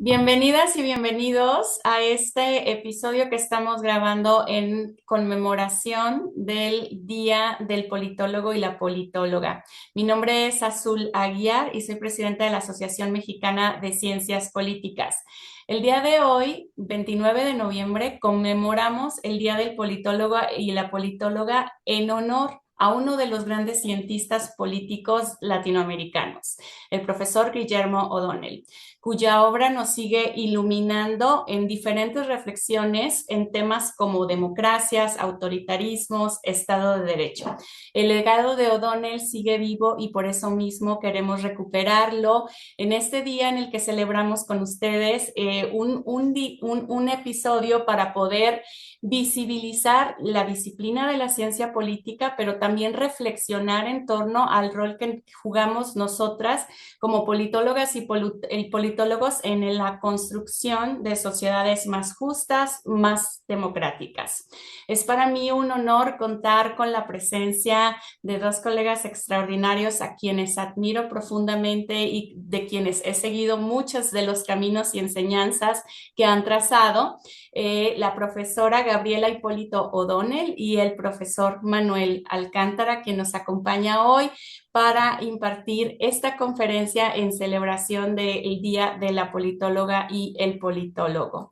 Bienvenidas y bienvenidos a este episodio que estamos grabando en conmemoración del Día del Politólogo y la Politóloga. Mi nombre es Azul Aguiar y soy presidenta de la Asociación Mexicana de Ciencias Políticas. El día de hoy, 29 de noviembre, conmemoramos el Día del Politólogo y la Politóloga en honor a uno de los grandes cientistas políticos latinoamericanos, el profesor Guillermo O'Donnell, cuya obra nos sigue iluminando en diferentes reflexiones en temas como democracias, autoritarismos, Estado de Derecho. El legado de O'Donnell sigue vivo y por eso mismo queremos recuperarlo en este día en el que celebramos con ustedes un episodio para poder visibilizar la disciplina de la ciencia política, pero también reflexionar en torno al rol que jugamos nosotras como politólogas y politólogos en la construcción de sociedades más justas, más democráticas. Es para mí un honor contar con la presencia de dos colegas extraordinarios a quienes admiro profundamente y de quienes he seguido muchos de los caminos y enseñanzas que han trazado, la profesora Gabriela Hipólito O'Donnell y el profesor Manuel Alcántara, que nos acompaña hoy para impartir esta conferencia en celebración del Día de la Politóloga y el Politólogo.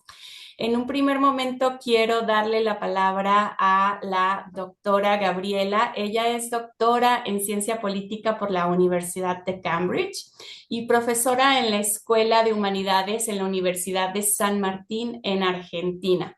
En un primer momento quiero darle la palabra a la doctora Gabriela. Ella es doctora en ciencia política por la Universidad de Cambridge y profesora en la Escuela de Humanidades en la Universidad de San Martín en Argentina.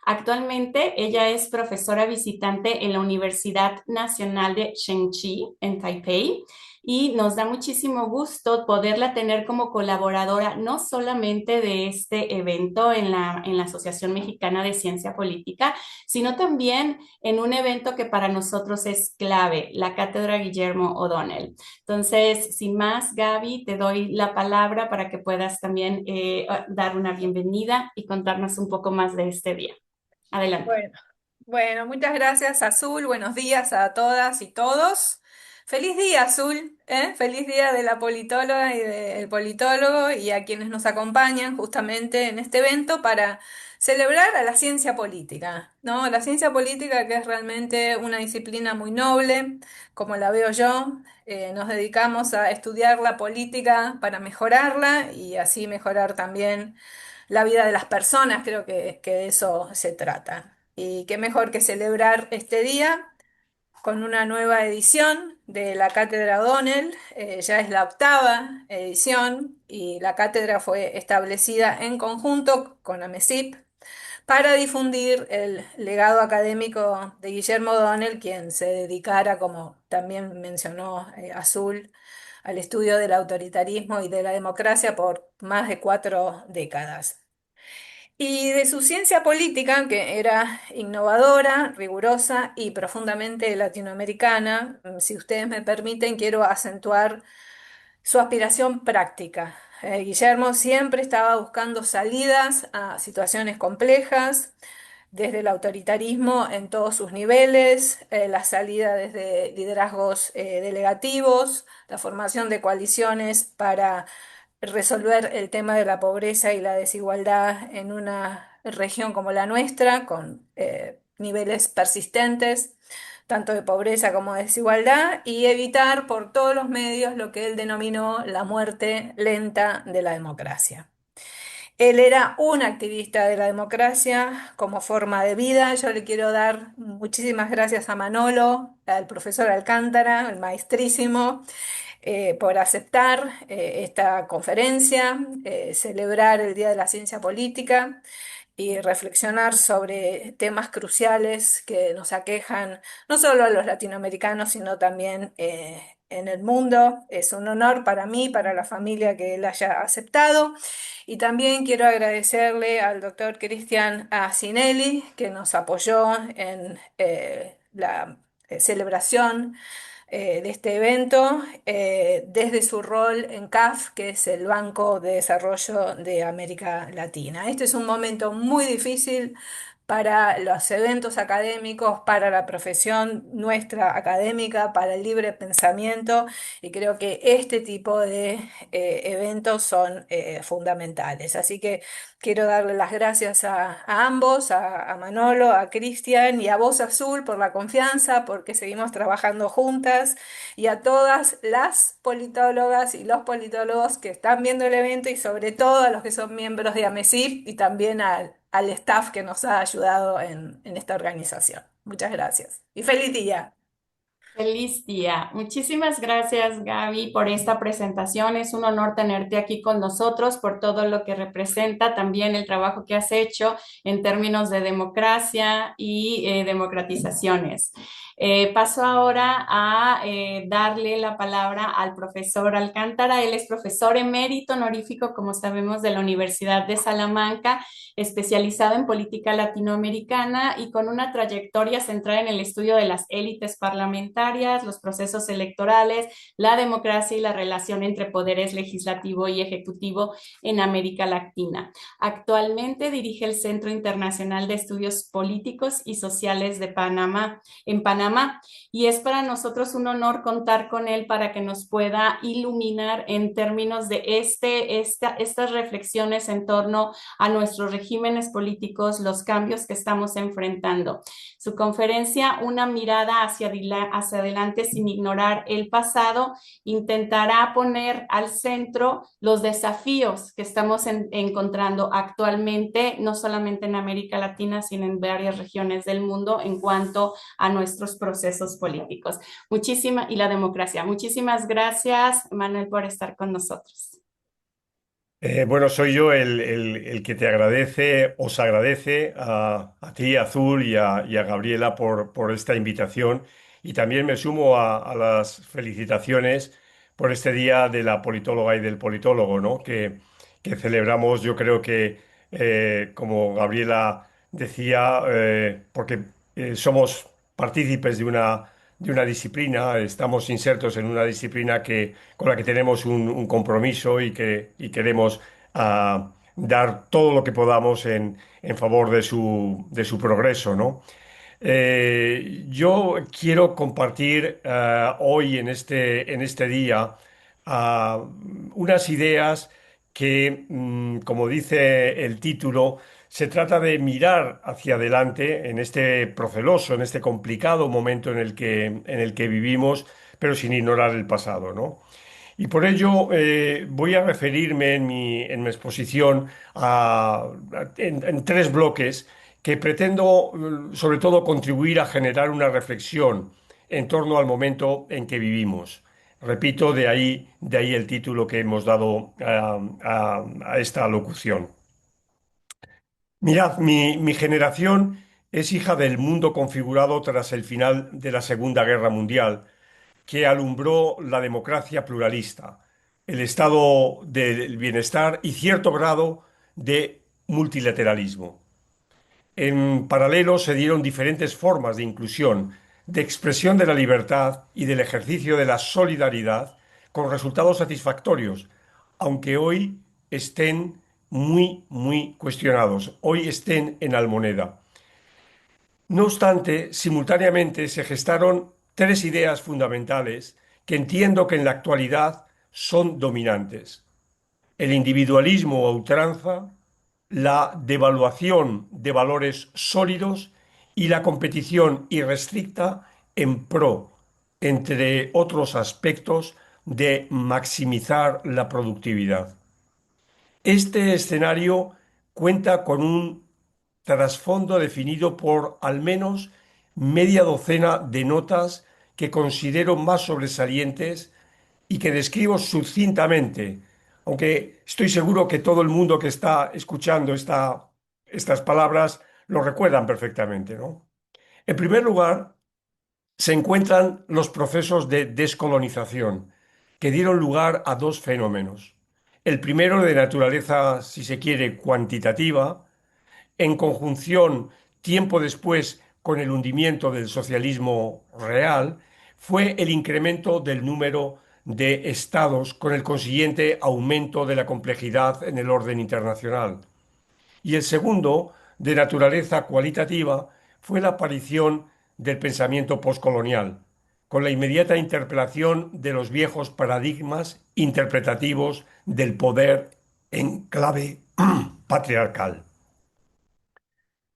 Actualmente ella es profesora visitante en la Universidad Nacional de Chengchi en Taipei y nos da muchísimo gusto poderla tener como colaboradora no solamente de este evento en la Asociación Mexicana de Ciencia Política, sino también en un evento que para nosotros es clave, la Cátedra Guillermo O'Donnell. Entonces, sin más, Gaby, te doy la palabra para que puedas también dar una bienvenida y contarnos un poco más de este día. Adelante. Bueno, bueno, muchas gracias, Azul. Buenos días a todas y todos. Feliz día, Azul, ¿eh? Feliz día de la politóloga y del politólogo y a quienes nos acompañan justamente en este evento para celebrar a la ciencia política, ¿no? La ciencia política que es realmente una disciplina muy noble, como la veo yo. Nos dedicamos a estudiar la política para mejorarla y así mejorar también la vida de las personas, creo que de eso se trata. Y qué mejor que celebrar este día con una nueva edición de la Cátedra O'Donnell. Ya es la octava edición y la cátedra fue establecida en conjunto con AMESIP para difundir el legado académico de Guillermo O'Donnell, quien se dedicara, como también mencionó Azul, al estudio del autoritarismo y de la democracia por más de 4 décadas. Y de su ciencia política, que era innovadora, rigurosa y profundamente latinoamericana, si ustedes me permiten, quiero acentuar su aspiración práctica. Guillermo siempre estaba buscando salidas a situaciones complejas, desde el autoritarismo en todos sus niveles, la salida desde liderazgos delegativos, la formación de coaliciones para resolver el tema de la pobreza y la desigualdad en una región como la nuestra, con niveles persistentes, tanto de pobreza como de desigualdad, y evitar por todos los medios lo que él denominó la muerte lenta de la democracia. Él era un activista de la democracia como forma de vida. Yo le quiero dar muchísimas gracias a Manolo, al profesor Alcántara, el maestrísimo, por aceptar esta conferencia, celebrar el Día de la Ciencia Política y reflexionar sobre temas cruciales que nos aquejan no solo a los latinoamericanos, sino también en el mundo. Es un honor para mí, para la familia que él haya aceptado. Y también quiero agradecerle al doctor Cristian Asinelli, que nos apoyó en la celebración de este evento desde su rol en CAF, que es el Banco de Desarrollo de América Latina. Este es un momento muy difícil para los eventos académicos, para la profesión nuestra académica, para el libre pensamiento, y creo que este tipo de eventos son fundamentales. Así que quiero darle las gracias a ambos, a Manolo, a Cristian y a vos, Azul, por la confianza, porque seguimos trabajando juntas, y a todas las politólogas y los politólogos que están viendo el evento y sobre todo a los que son miembros de AMESIF y también al staff que nos ha ayudado en esta organización. Muchas gracias y feliz día. Feliz día. Muchísimas gracias, Gaby, por esta presentación. Es un honor tenerte aquí con nosotros por todo lo que representa también el trabajo que has hecho en términos de democracia y democratizaciones. Paso ahora a darle la palabra al profesor Alcántara. Él es profesor emérito honorífico, como sabemos, de la Universidad de Salamanca, especializado en política latinoamericana y con una trayectoria centrada en el estudio de las élites parlamentarias, los procesos electorales, la democracia y la relación entre poderes legislativo y ejecutivo en América Latina. Actualmente dirige el Centro Internacional de Estudios Políticos y Sociales de Panamá, en Panamá, y es para nosotros un honor contar con él para que nos pueda iluminar en términos de estas reflexiones en torno a nuestros regímenes políticos, los cambios que estamos enfrentando. Su conferencia, Una mirada hacia adelante sin ignorar el pasado, intentará poner al centro los desafíos que estamos encontrando actualmente, no solamente en América Latina, sino en varias regiones del mundo en cuanto a nuestros procesos políticos. Y la democracia. Muchísimas gracias, Manuel, por estar con nosotros. Bueno, soy yo el que te agradece, os agradece a ti, Azul, y a Gabriela por esta invitación. Y también me sumo a las felicitaciones por este Día de la Politóloga y del Politólogo, ¿no? Que celebramos, yo creo que, como Gabriela decía, porque somos partícipes de una disciplina, estamos insertos en una disciplina con la que tenemos un compromiso y queremos dar todo lo que podamos en favor de su progreso, ¿no? Yo quiero compartir hoy en este día unas ideas que, como dice el título, se trata de mirar hacia adelante en este proceloso, en este complicado momento en el que vivimos, pero sin ignorar el pasado, ¿no? Y por ello voy a referirme en mi exposición en tres bloques que pretendo, sobre todo, contribuir a generar una reflexión en torno al momento en que vivimos. Repito, de ahí el título que hemos dado a esta locución. Mirad, mi generación es hija del mundo configurado tras el final de la Segunda Guerra Mundial, que alumbró la democracia pluralista, el estado del bienestar y cierto grado de multilateralismo. En paralelo se dieron diferentes formas de inclusión, de expresión de la libertad y del ejercicio de la solidaridad con resultados satisfactorios, aunque hoy estén muy, muy cuestionados, hoy estén en almoneda. No obstante, simultáneamente se gestaron tres ideas fundamentales que entiendo que en la actualidad son dominantes: el individualismo a ultranza, la devaluación de valores sólidos y la competición irrestricta en pro, entre otros aspectos, de maximizar la productividad. Este escenario cuenta con un trasfondo definido por al menos media docena de notas que considero más sobresalientes y que describo sucintamente, aunque estoy seguro que todo el mundo que está escuchando estas palabras lo recuerdan perfectamente, ¿no? En primer lugar, se encuentran los procesos de descolonización, que dieron lugar a dos fenómenos. El primero, de naturaleza, si se quiere, cuantitativa, en conjunción tiempo después con el hundimiento del socialismo real, fue el incremento del número de estados con el consiguiente aumento de la complejidad en el orden internacional. Y el segundo, de naturaleza cualitativa fue la aparición del pensamiento postcolonial, con la inmediata interpelación de los viejos paradigmas interpretativos del poder en clave patriarcal.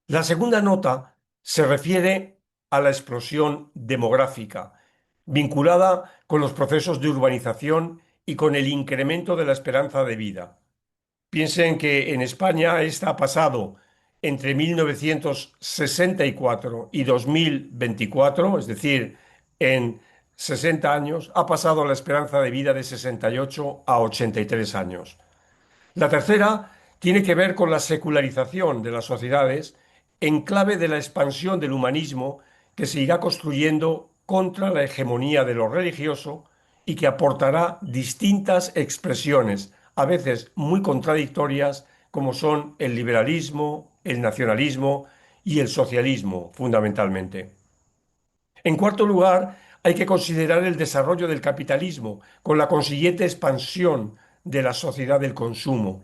La segunda nota se refiere a la explosión demográfica, vinculada con los procesos de urbanización y con el incremento de la esperanza de vida. Piensen que en España esta ha pasado entre 1964 y 2024, es decir, en 60 años, ha pasado la esperanza de vida de 68 a 83 años. La tercera tiene que ver con la secularización de las sociedades en clave de la expansión del humanismo que se irá construyendo contra la hegemonía de lo religioso y que aportará distintas expresiones, a veces muy contradictorias, como son el liberalismo, el nacionalismo y el socialismo, fundamentalmente. En cuarto lugar, hay que considerar el desarrollo del capitalismo, con la consiguiente expansión de la sociedad del consumo,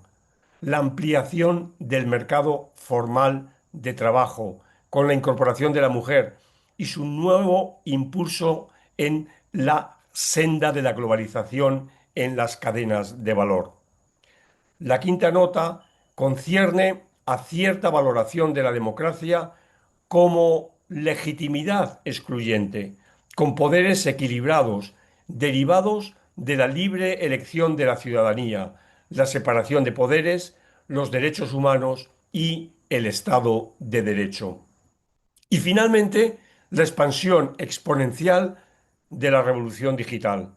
la ampliación del mercado formal de trabajo, con la incorporación de la mujer y su nuevo impulso en la senda de la globalización en las cadenas de valor. La quinta nota concierne a cierta valoración de la democracia como legitimidad excluyente, con poderes equilibrados, derivados de la libre elección de la ciudadanía, la separación de poderes, los derechos humanos y el Estado de Derecho. Y finalmente, la expansión exponencial de la revolución digital,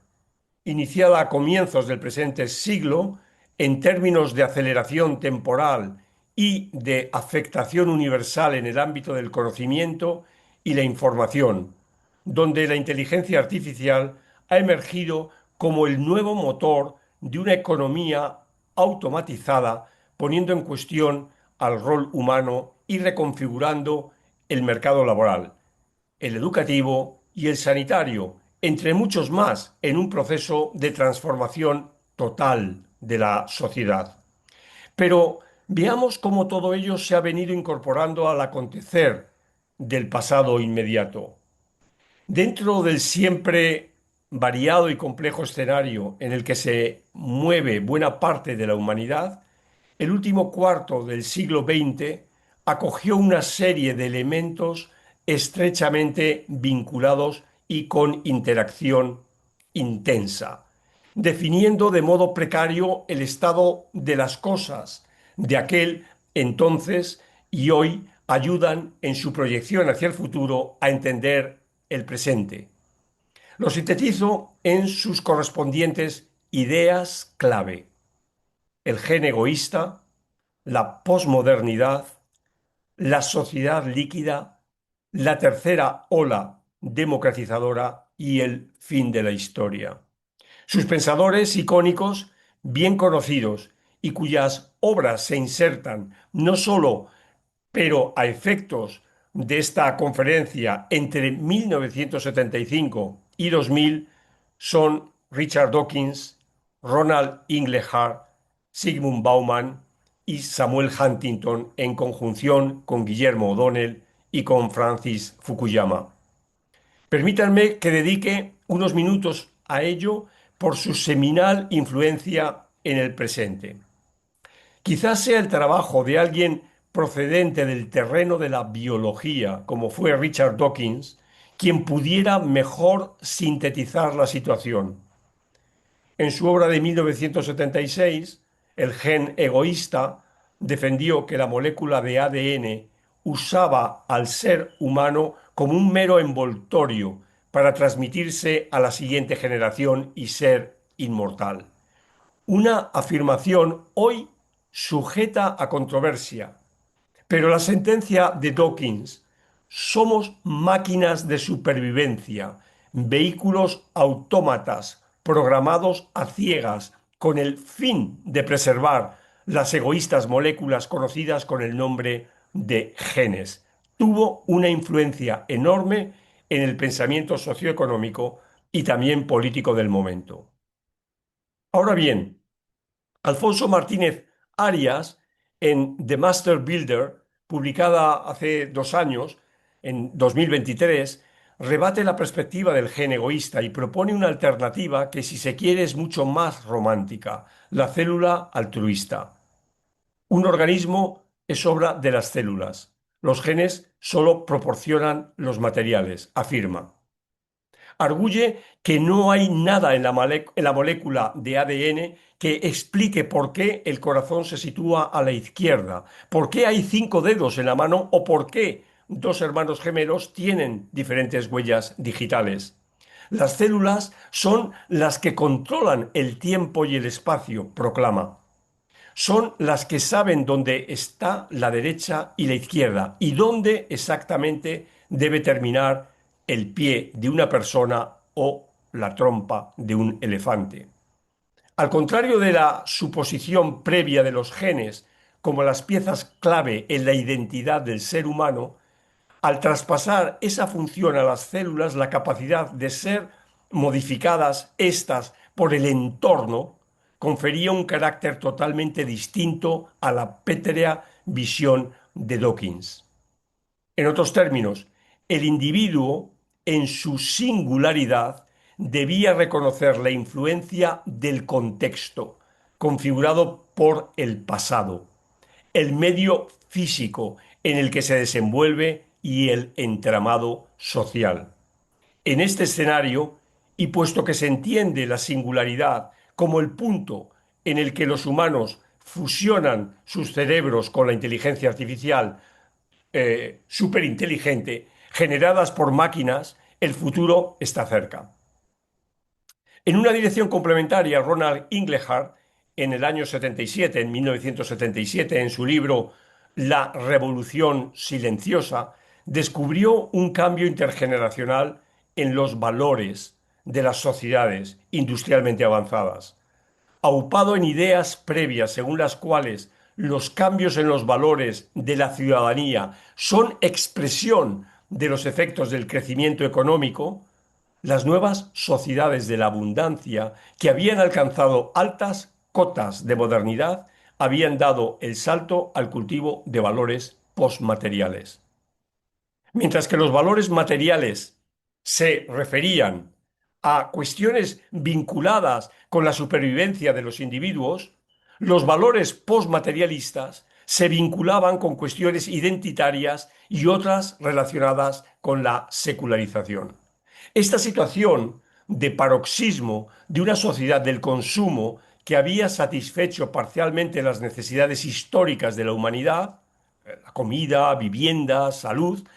iniciada a comienzos del presente siglo, en términos de aceleración temporal y de afectación universal en el ámbito del conocimiento y la información, donde la inteligencia artificial ha emergido como el nuevo motor de una economía automatizada, poniendo en cuestión al rol humano y reconfigurando el mercado laboral, el educativo y el sanitario, entre muchos más, en un proceso de transformación total de la sociedad. Pero veamos cómo todo ello se ha venido incorporando al acontecer del pasado inmediato. Dentro del siempre variado y complejo escenario en el que se mueve buena parte de la humanidad, el último cuarto del siglo XX acogió una serie de elementos estrechamente vinculados y con interacción intensa, definiendo de modo precario el estado de las cosas de aquel entonces y hoy ayudan en su proyección hacia el futuro a entender el presente. Lo sintetizo en sus correspondientes ideas clave: el gen egoísta, la posmodernidad, la sociedad líquida, la tercera ola democratizadora y el fin de la historia. Sus pensadores icónicos, bien conocidos y cuyas obras se insertan no sólo, pero a efectos de esta conferencia entre 1975 y 2000, son Richard Dawkins, Ronald Inglehart, Zygmunt Bauman y Samuel Huntington, en conjunción con Guillermo O'Donnell y con Francis Fukuyama. Permítanme que dedique unos minutos a ello por su seminal influencia en el presente. Quizás sea el trabajo de alguien procedente del terreno de la biología, como fue Richard Dawkins, quien pudiera mejor sintetizar la situación. En su obra de 1976, El gen egoísta, defendió que la molécula de ADN usaba al ser humano como un mero envoltorio para transmitirse a la siguiente generación y ser inmortal. Una afirmación hoy sujeta a controversia, pero la sentencia de Dawkins: somos máquinas de supervivencia, vehículos autómatas programados a ciegas con el fin de preservar las egoístas moléculas conocidas con el nombre de genes, tuvo una influencia enorme en el pensamiento socioeconómico y también político del momento. Ahora bien, Alfonso Martínez Arias, en The Master Builder, publicada hace 2 años, en 2023, rebate la perspectiva del gen egoísta y propone una alternativa que, si se quiere, es mucho más romántica: la célula altruista. Un organismo es obra de las células. Los genes solo proporcionan los materiales, afirma. Arguye que no hay nada en la molécula de ADN que explique por qué el corazón se sitúa a la izquierda, por qué hay 5 dedos en la mano o por qué dos hermanos gemelos tienen diferentes huellas digitales. Las células son las que controlan el tiempo y el espacio, proclama. Son las que saben dónde está la derecha y la izquierda y dónde exactamente debe terminar el pie de una persona o la trompa de un elefante. Al contrario de la suposición previa de los genes como las piezas clave en la identidad del ser humano, al traspasar esa función a las células, la capacidad de ser modificadas estas por el entorno confería un carácter totalmente distinto a la pétrea visión de Dawkins. En otros términos, el individuo, en su singularidad, debía reconocer la influencia del contexto, configurado por el pasado, el medio físico en el que se desenvuelve y el entramado social. En este escenario, y puesto que se entiende la singularidad como el punto en el que los humanos fusionan sus cerebros con la inteligencia artificial superinteligente, generadas por máquinas, el futuro está cerca. En una dirección complementaria, Ronald Inglehart, en el año 77, en 1977, en su libro La Revolución Silenciosa, descubrió un cambio intergeneracional en los valores de las sociedades industrialmente avanzadas, aupado en ideas previas según las cuales los cambios en los valores de la ciudadanía son expresión de los efectos del crecimiento económico. Las nuevas sociedades de la abundancia, que habían alcanzado altas cotas de modernidad, habían dado el salto al cultivo de valores postmateriales. Mientras que los valores materiales se referían a cuestiones vinculadas con la supervivencia de los individuos, los valores postmaterialistas se vinculaban con cuestiones identitarias y otras relacionadas con la secularización. Esta situación de paroxismo de una sociedad del consumo que había satisfecho parcialmente las necesidades históricas de la humanidad, la comida, vivienda, salud,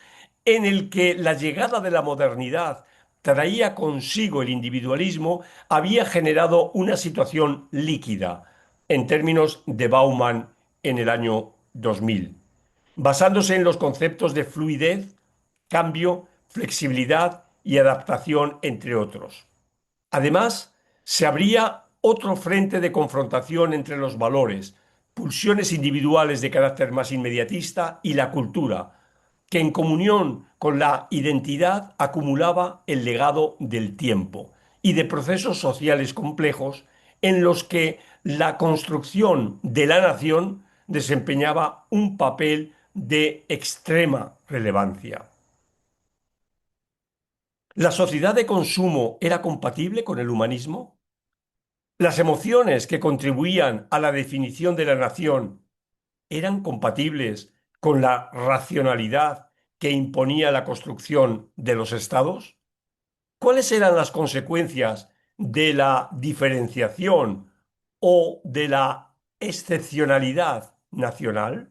en el que la llegada de la modernidad traía consigo el individualismo, había generado una situación líquida, en términos de Bauman en el año 2000, basándose en los conceptos de fluidez, cambio, flexibilidad y adaptación, entre otros. Además, se abría otro frente de confrontación entre los valores, pulsiones individuales de carácter más inmediatista y la cultura, que en comunión con la identidad acumulaba el legado del tiempo y de procesos sociales complejos en los que la construcción de la nación desempeñaba un papel de extrema relevancia. ¿La sociedad de consumo era compatible con el humanismo? ¿Las emociones que contribuían a la definición de la nación eran compatibles con la racionalidad que imponía la construcción de los estados? ¿Cuáles eran las consecuencias de la diferenciación o de la excepcionalidad nacional?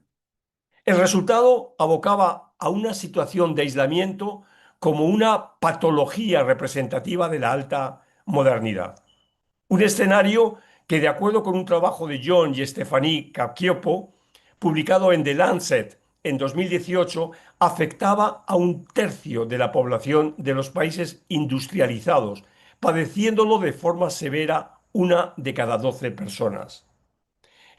El resultado abocaba a una situación de aislamiento como una patología representativa de la alta modernidad. Un escenario que, de acuerdo con un trabajo de John y Stephanie Cacioppo, publicado en The Lancet en 2018, afectaba a 1/3 de la población de los países industrializados, padeciéndolo de forma severa 1 de cada 12 personas.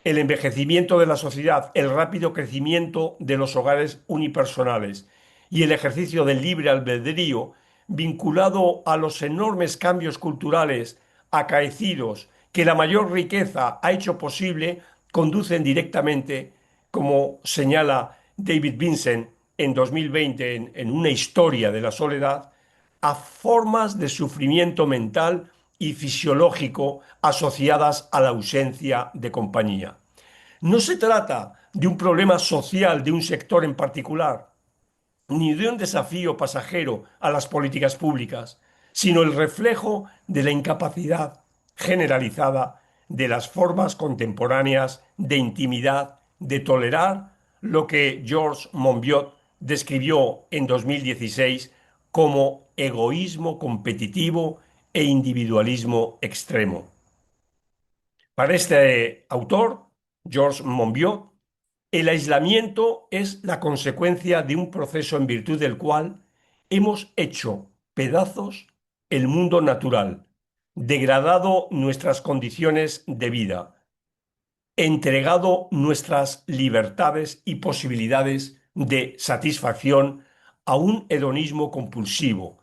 El envejecimiento de la sociedad, el rápido crecimiento de los hogares unipersonales y el ejercicio del libre albedrío, vinculado a los enormes cambios culturales acaecidos que la mayor riqueza ha hecho posible, conducen directamente, como señala David Vincent en 2020 en Una historia de la soledad, a formas de sufrimiento mental y fisiológico asociadas a la ausencia de compañía. No se trata de un problema social de un sector en particular, ni de un desafío pasajero a las políticas públicas, sino el reflejo de la incapacidad generalizada de las formas contemporáneas de intimidad, de tolerar lo que Georges Monbiot describió en 2016 como egoísmo competitivo e individualismo extremo. Para este autor, Georges Monbiot, el aislamiento es la consecuencia de un proceso en virtud del cual hemos hecho pedazos el mundo natural, degradado nuestras condiciones de vida, entregado nuestras libertades y posibilidades de satisfacción a un hedonismo compulsivo,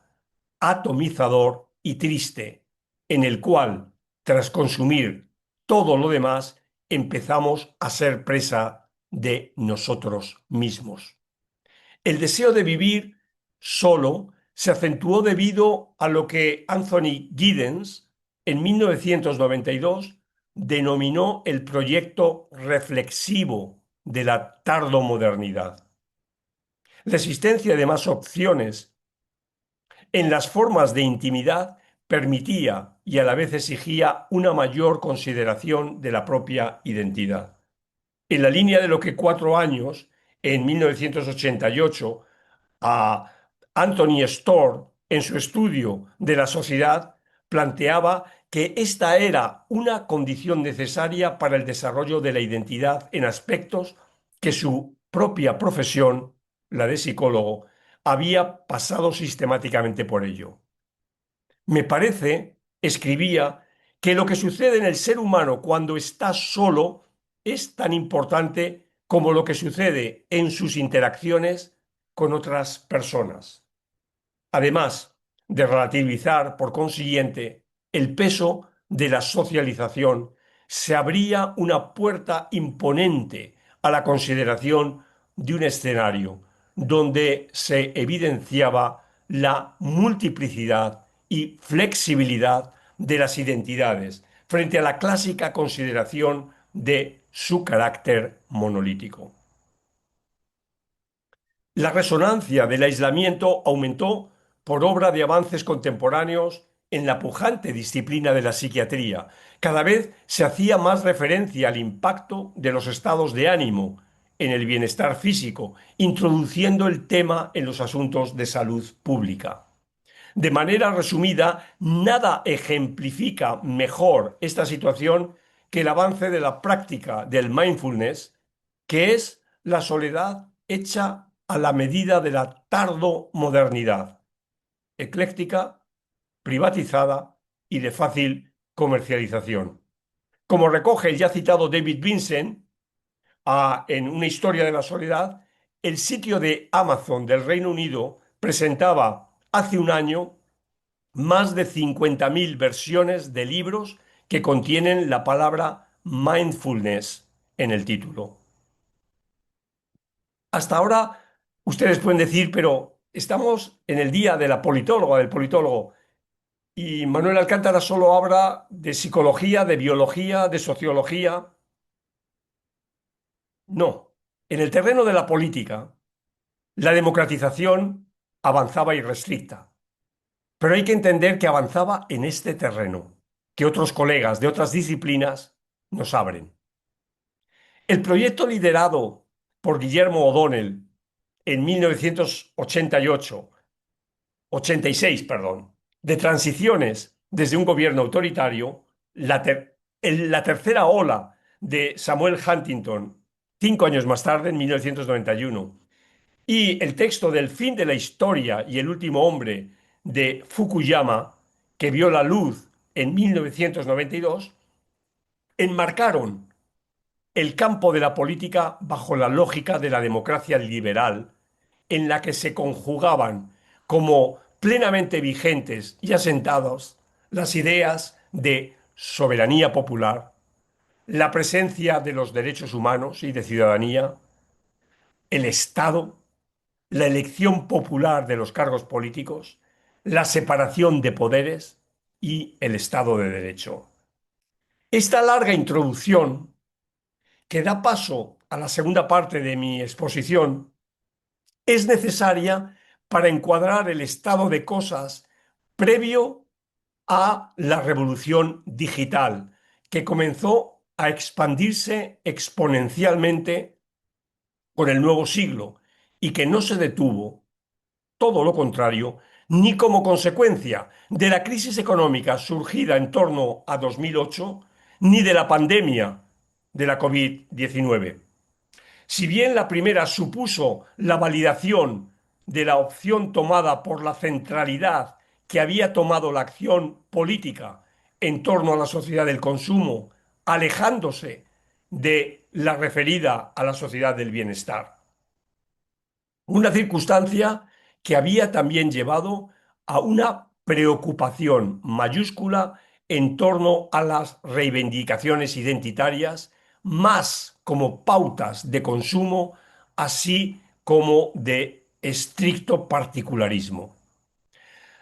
atomizador y triste, en el cual, tras consumir todo lo demás, empezamos a ser presa de nosotros mismos. El deseo de vivir solo se acentuó debido a lo que Anthony Giddens en 1992 denominó el proyecto reflexivo de la tardomodernidad. La existencia de más opciones en las formas de intimidad permitía y a la vez exigía una mayor consideración de la propia identidad. En la línea de lo que 4 años, en 1988, a Anthony Storr, en su estudio de la sociedad, planteaba que esta era una condición necesaria para el desarrollo de la identidad en aspectos que su propia profesión, la de psicólogo, había pasado sistemáticamente por ello. Me parece, escribía, que lo que sucede en el ser humano cuando está solo es tan importante como lo que sucede en sus interacciones con otras personas. Además de relativizar, por consiguiente, el peso de la socialización, se abría una puerta imponente a la consideración de un escenario donde se evidenciaba la multiplicidad y flexibilidad de las identidades frente a la clásica consideración de su carácter monolítico. La resonancia del aislamiento aumentó por obra de avances contemporáneos en la pujante disciplina de la psiquiatría. Cada vez se hacía más referencia al impacto de los estados de ánimo en el bienestar físico, introduciendo el tema en los asuntos de salud pública. De manera resumida, nada ejemplifica mejor esta situación que el avance de la práctica del mindfulness, que es la soledad hecha a la medida de la tardomodernidad, ecléctica, privatizada y de fácil comercialización. Como recoge el ya citado David Vincent en Una historia de la soledad, el sitio de Amazon del Reino Unido presentaba hace un año más de 50.000 versiones de libros que contienen la palabra mindfulness en el título. Hasta ahora, ustedes pueden decir, pero estamos en el día de la politóloga, del politólogo, y Manuel Alcántara solo habla de psicología, de biología, de sociología. No, en el terreno de la política, la democratización avanzaba irrestricta. Pero hay que entender que avanzaba en este terreno, que otros colegas de otras disciplinas nos abren. El proyecto liderado por Guillermo O'Donnell en 1986, de transiciones desde un gobierno autoritario, la tercera ola de Samuel Huntington, 5 años más tarde, en 1991, y el texto del fin de la historia y el último hombre de Fukuyama, que vio la luz en 1992, enmarcaron el campo de la política bajo la lógica de la democracia liberal, en la que se conjugaban como plenamente vigentes y asentados las ideas de soberanía popular, la presencia de los derechos humanos y de ciudadanía, el Estado, la elección popular de los cargos políticos, la separación de poderes y el Estado de Derecho. Esta larga introducción, que da paso a la segunda parte de mi exposición, es necesaria para encuadrar el estado de cosas previo a la revolución digital, que comenzó a expandirse exponencialmente con el nuevo siglo y que no se detuvo, todo lo contrario, ni como consecuencia de la crisis económica surgida en torno a 2008, ni de la pandemia de la COVID-19. Si bien la primera supuso la validación de la opción tomada por la centralidad que había tomado la acción política en torno a la sociedad del consumo, alejándose de la referida a la sociedad del bienestar. Una circunstancia que había también llevado a una preocupación mayúscula en torno a las reivindicaciones identitarias, más como pautas de consumo, así como de estricto particularismo.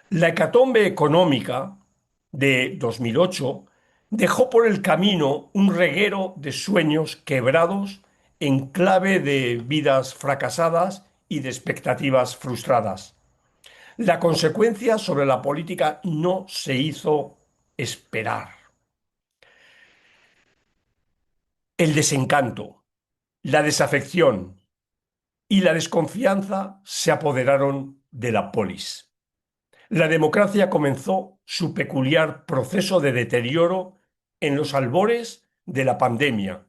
La hecatombe económica de 2008 dejó por el camino un reguero de sueños quebrados en clave de vidas fracasadas y de expectativas frustradas. La consecuencia sobre la política no se hizo esperar. El desencanto, la desafección y la desconfianza se apoderaron de la polis. La democracia comenzó su peculiar proceso de deterioro en los albores de la pandemia,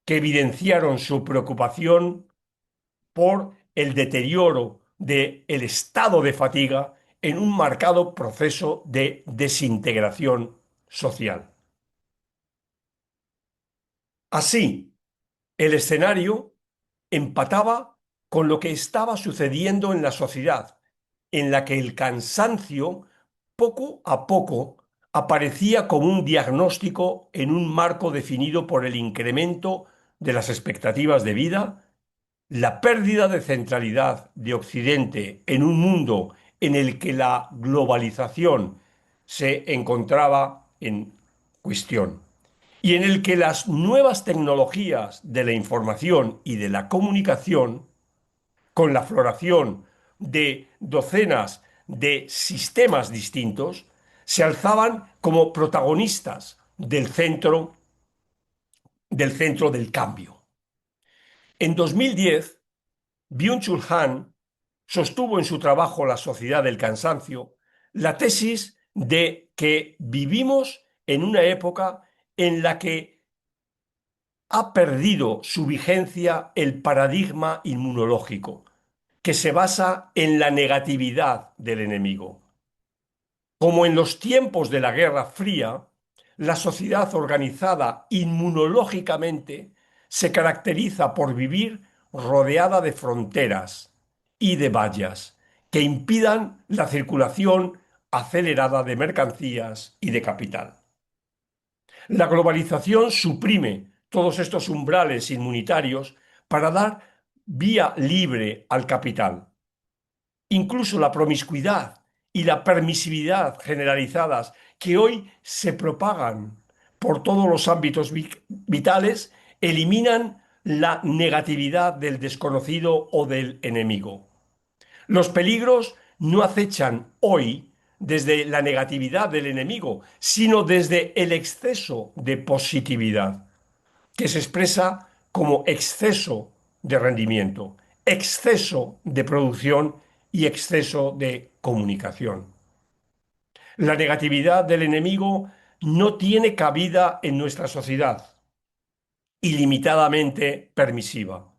que evidenciaron su preocupación por el deterioro del estado de fatiga en un marcado proceso de desintegración social. Así, el escenario empataba con lo que estaba sucediendo en la sociedad, en la que el cansancio poco a poco aparecía como un diagnóstico en un marco definido por el incremento de las expectativas de vida, la pérdida de centralidad de Occidente en un mundo en el que la globalización se encontraba en cuestión y en el que las nuevas tecnologías de la información y de la comunicación, con la floración de docenas de sistemas distintos, se alzaban como protagonistas del cambio. En 2010, Byung-Chul Han sostuvo en su trabajo La sociedad del cansancio la tesis de que vivimos en una época en la que ha perdido su vigencia el paradigma inmunológico, que se basa en la negatividad del enemigo. Como en los tiempos de la Guerra Fría, la sociedad organizada inmunológicamente se caracteriza por vivir rodeada de fronteras y de vallas que impidan la circulación acelerada de mercancías y de capital. La globalización suprime todos estos umbrales inmunitarios para dar vía libre al capital. Incluso la promiscuidad y la permisividad generalizadas que hoy se propagan por todos los ámbitos vitales eliminan la negatividad del desconocido o del enemigo. Los peligros no acechan hoy desde la negatividad del enemigo, sino desde el exceso de positividad, que se expresa como exceso de rendimiento, exceso de producción y exceso de comunicación. La negatividad del enemigo no tiene cabida en nuestra sociedad, ilimitadamente permisiva.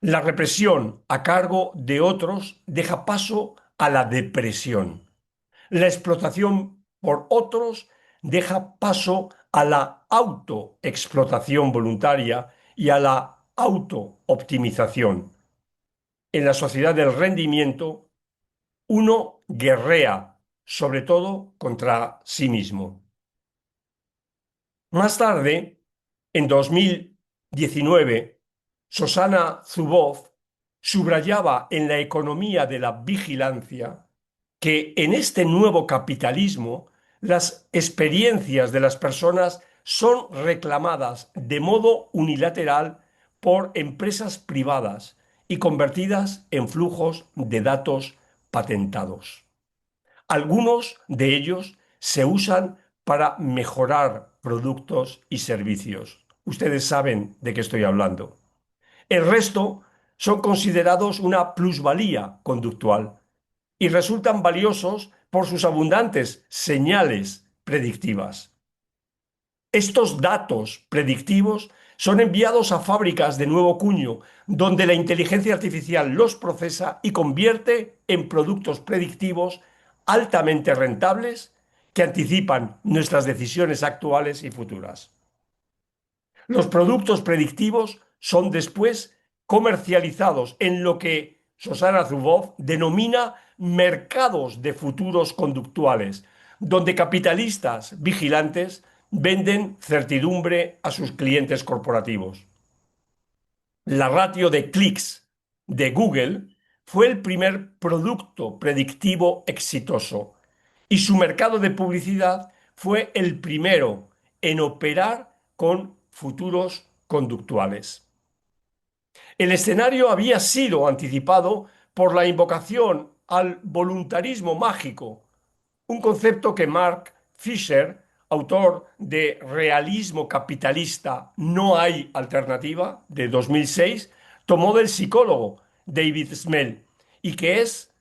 La represión a cargo de otros deja paso a la depresión. La explotación por otros deja paso a la autoexplotación voluntaria y a la autooptimización. En la sociedad del rendimiento, uno guerrea sobre todo contra sí mismo. Más tarde, en 2019, Shoshana Zuboff subrayaba en la economía de la vigilancia que en este nuevo capitalismo las experiencias de las personas son reclamadas de modo unilateral por empresas privadas y convertidas en flujos de datos patentados. Algunos de ellos se usan para mejorar productos y servicios. Ustedes saben de qué estoy hablando. El resto son considerados una plusvalía conductual y resultan valiosos por sus abundantes señales predictivas. Estos datos predictivos son enviados a fábricas de nuevo cuño, donde la inteligencia artificial los procesa y convierte en productos predictivos altamente rentables que anticipan nuestras decisiones actuales y futuras. Los productos predictivos son después comercializados en lo que Shoshana Zuboff denomina mercados de futuros conductuales, donde capitalistas vigilantes venden certidumbre a sus clientes corporativos. La ratio de clics de Google fue el primer producto predictivo exitoso y su mercado de publicidad fue el primero en operar con futuros conductuales. El escenario había sido anticipado por la invocación al voluntarismo mágico, un concepto que Mark Fisher, autor de Realismo capitalista, no hay alternativa, de 2006, tomó del psicólogo David Smell y que es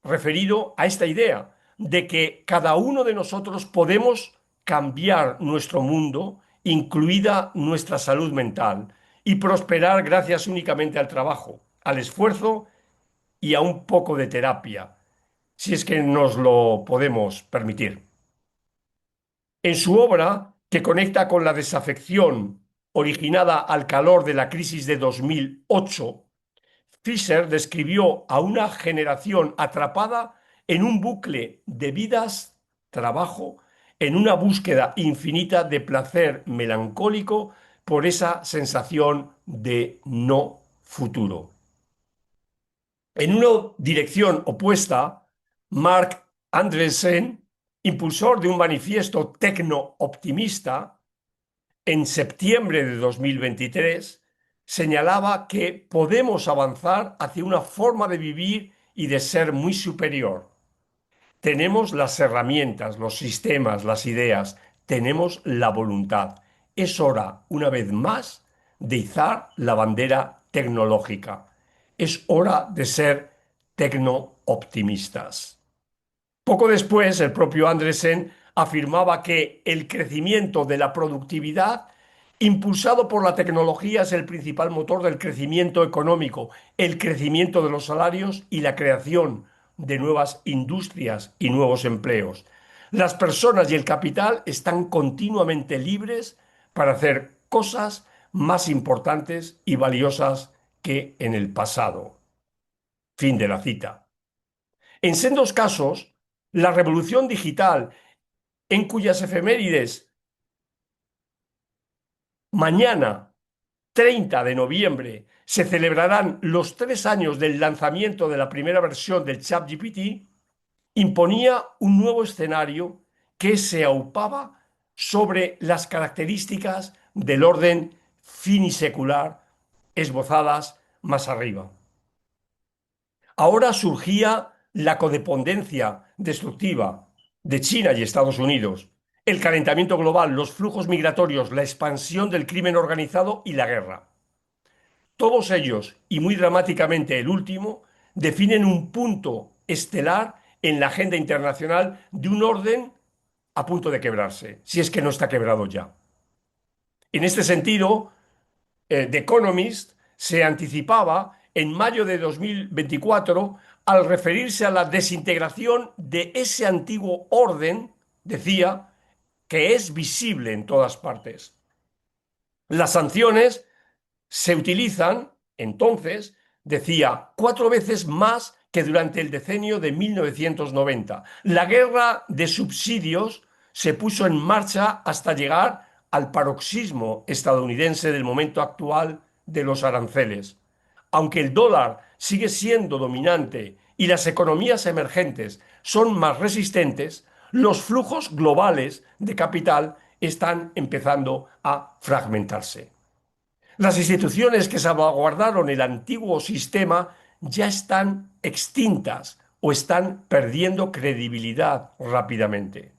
referido a esta idea de que cada uno de nosotros podemos cambiar nuestro mundo, incluida nuestra salud mental, y prosperar gracias únicamente al trabajo, al esfuerzo y a un poco de terapia, si es que nos lo podemos permitir. En su obra, que conecta con la desafección originada al calor de la crisis de 2008, Fisher describió a una generación atrapada en un bucle de vidas, trabajo, en una búsqueda infinita de placer melancólico por esa sensación de no futuro. En una dirección opuesta, Mark Andreessen, impulsor de un manifiesto tecno-optimista, en septiembre de 2023, señalaba que podemos avanzar hacia una forma de vivir y de ser muy superior. Tenemos las herramientas, los sistemas, las ideas, tenemos la voluntad. Es hora, una vez más, de izar la bandera tecnológica. Es hora de ser tecno-optimistas. Poco después, el propio Andresen afirmaba que el crecimiento de la productividad, impulsado por la tecnología, es el principal motor del crecimiento económico, el crecimiento de los salarios y la creación de nuevas industrias y nuevos empleos. Las personas y el capital están continuamente libres para hacer cosas más importantes y valiosas que en el pasado. Fin de la cita. En sendos casos, la revolución digital, en cuyas efemérides mañana, 30 de noviembre, se celebrarán los 3 años del lanzamiento de la primera versión del ChatGPT, imponía un nuevo escenario que se aupaba sobre las características del orden finisecular esbozadas más arriba. Ahora surgía la codependencia destructiva de China y Estados Unidos, el calentamiento global, los flujos migratorios, la expansión del crimen organizado y la guerra. Todos ellos, y muy dramáticamente el último, definen un punto estelar en la agenda internacional de un orden a punto de quebrarse, si es que no está quebrado ya. En este sentido, The Economist se anticipaba en mayo de 2024 al referirse a la desintegración de ese antiguo orden, decía, que es visible en todas partes. Las sanciones se utilizan, entonces, decía, 4 veces más que durante el decenio de 1990. La guerra de subsidios se puso en marcha hasta llegar al paroxismo estadounidense del momento actual de los aranceles. Aunque el dólar sigue siendo dominante y las economías emergentes son más resistentes, los flujos globales de capital están empezando a fragmentarse. Las instituciones que salvaguardaron el antiguo sistema ya están extintas o están perdiendo credibilidad rápidamente.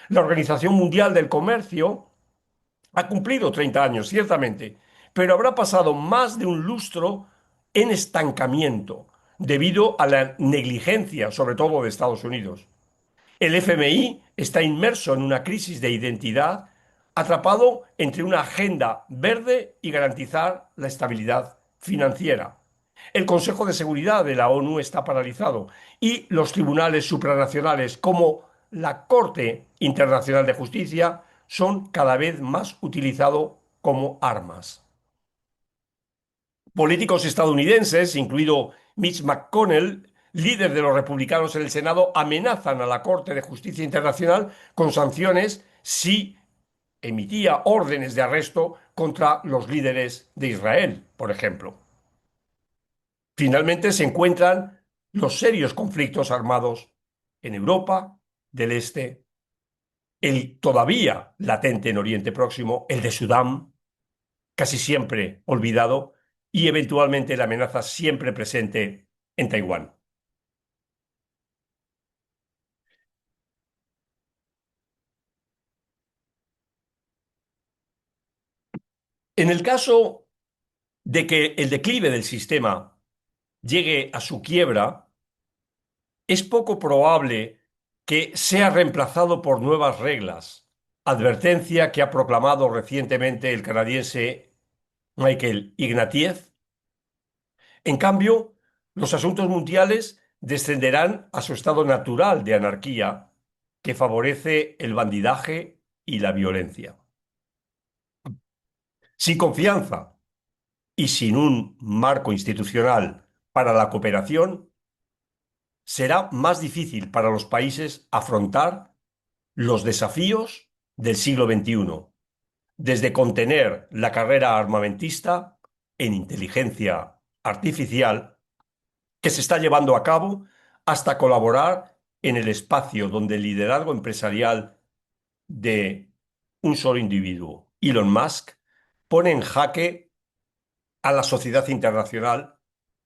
La Organización Mundial del Comercio ha cumplido 30 años, ciertamente, pero habrá pasado más de un lustro en estancamiento debido a la negligencia, sobre todo de Estados Unidos. El FMI está inmerso en una crisis de identidad, atrapado entre una agenda verde y garantizar la estabilidad financiera. El Consejo de Seguridad de la ONU está paralizado y los tribunales supranacionales, como la Corte Internacional de Justicia, son cada vez más utilizados como armas. Políticos estadounidenses, incluido Mitch McConnell, líder de los republicanos en el Senado, amenazan a la Corte de Justicia Internacional con sanciones si emitía órdenes de arresto contra los líderes de Israel, por ejemplo. Finalmente se encuentran los serios conflictos armados en Europa del Este, el todavía latente en Oriente Próximo, el de Sudán, casi siempre olvidado, y eventualmente la amenaza siempre presente en Taiwán. En el caso de que el declive del sistema llegue a su quiebra, es poco probable que sea reemplazado por nuevas reglas, advertencia que ha proclamado recientemente el canadiense Michael Ignatieff. En cambio, los asuntos mundiales descenderán a su estado natural de anarquía, que favorece el bandidaje y la violencia. Sin confianza y sin un marco institucional para la cooperación, será más difícil para los países afrontar los desafíos del siglo XXI, desde contener la carrera armamentista en inteligencia artificial que se está llevando a cabo hasta colaborar en el espacio donde el liderazgo empresarial de un solo individuo, Elon Musk, pone en jaque a la sociedad internacional,